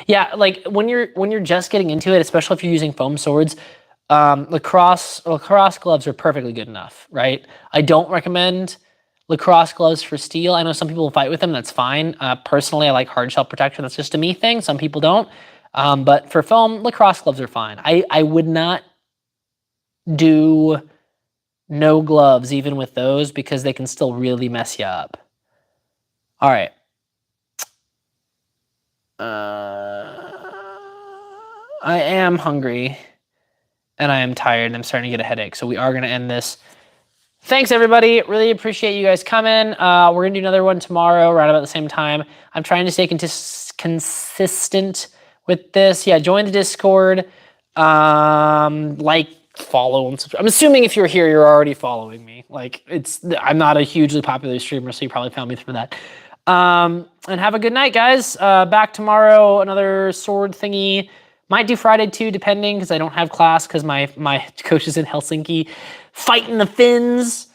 Yeah, like when you're just getting into it, especially if you're using foam swords, lacrosse gloves are perfectly good enough, right? I don't recommend lacrosse gloves for steel. I know some people fight with them, that's fine. Personally, I like hard shell protection. That's just a me thing. Some people don't. But for foam, lacrosse gloves are fine. I would not do no gloves even with those because they can still really mess you up. All right. I am hungry and I am tired and I'm starting to get a headache. So we are going to end this. Thanks, everybody. Really appreciate you guys coming. We're going to do another one tomorrow around about the same time. I'm trying to stay consistent with this. Yeah, join the Discord. Like, follow, and subscribe. I'm assuming if you're here, you're already following me. Like, I'm not a hugely popular streamer, so you probably found me through that. And have a good night, guys. Back tomorrow, another sword thingy. Might do Friday too, depending, because I don't have class because my coach is in Helsinki fighting the Finns.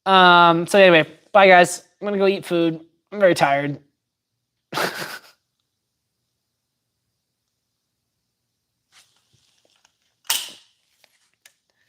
So anyway, bye guys. I'm gonna go eat food. I'm very tired.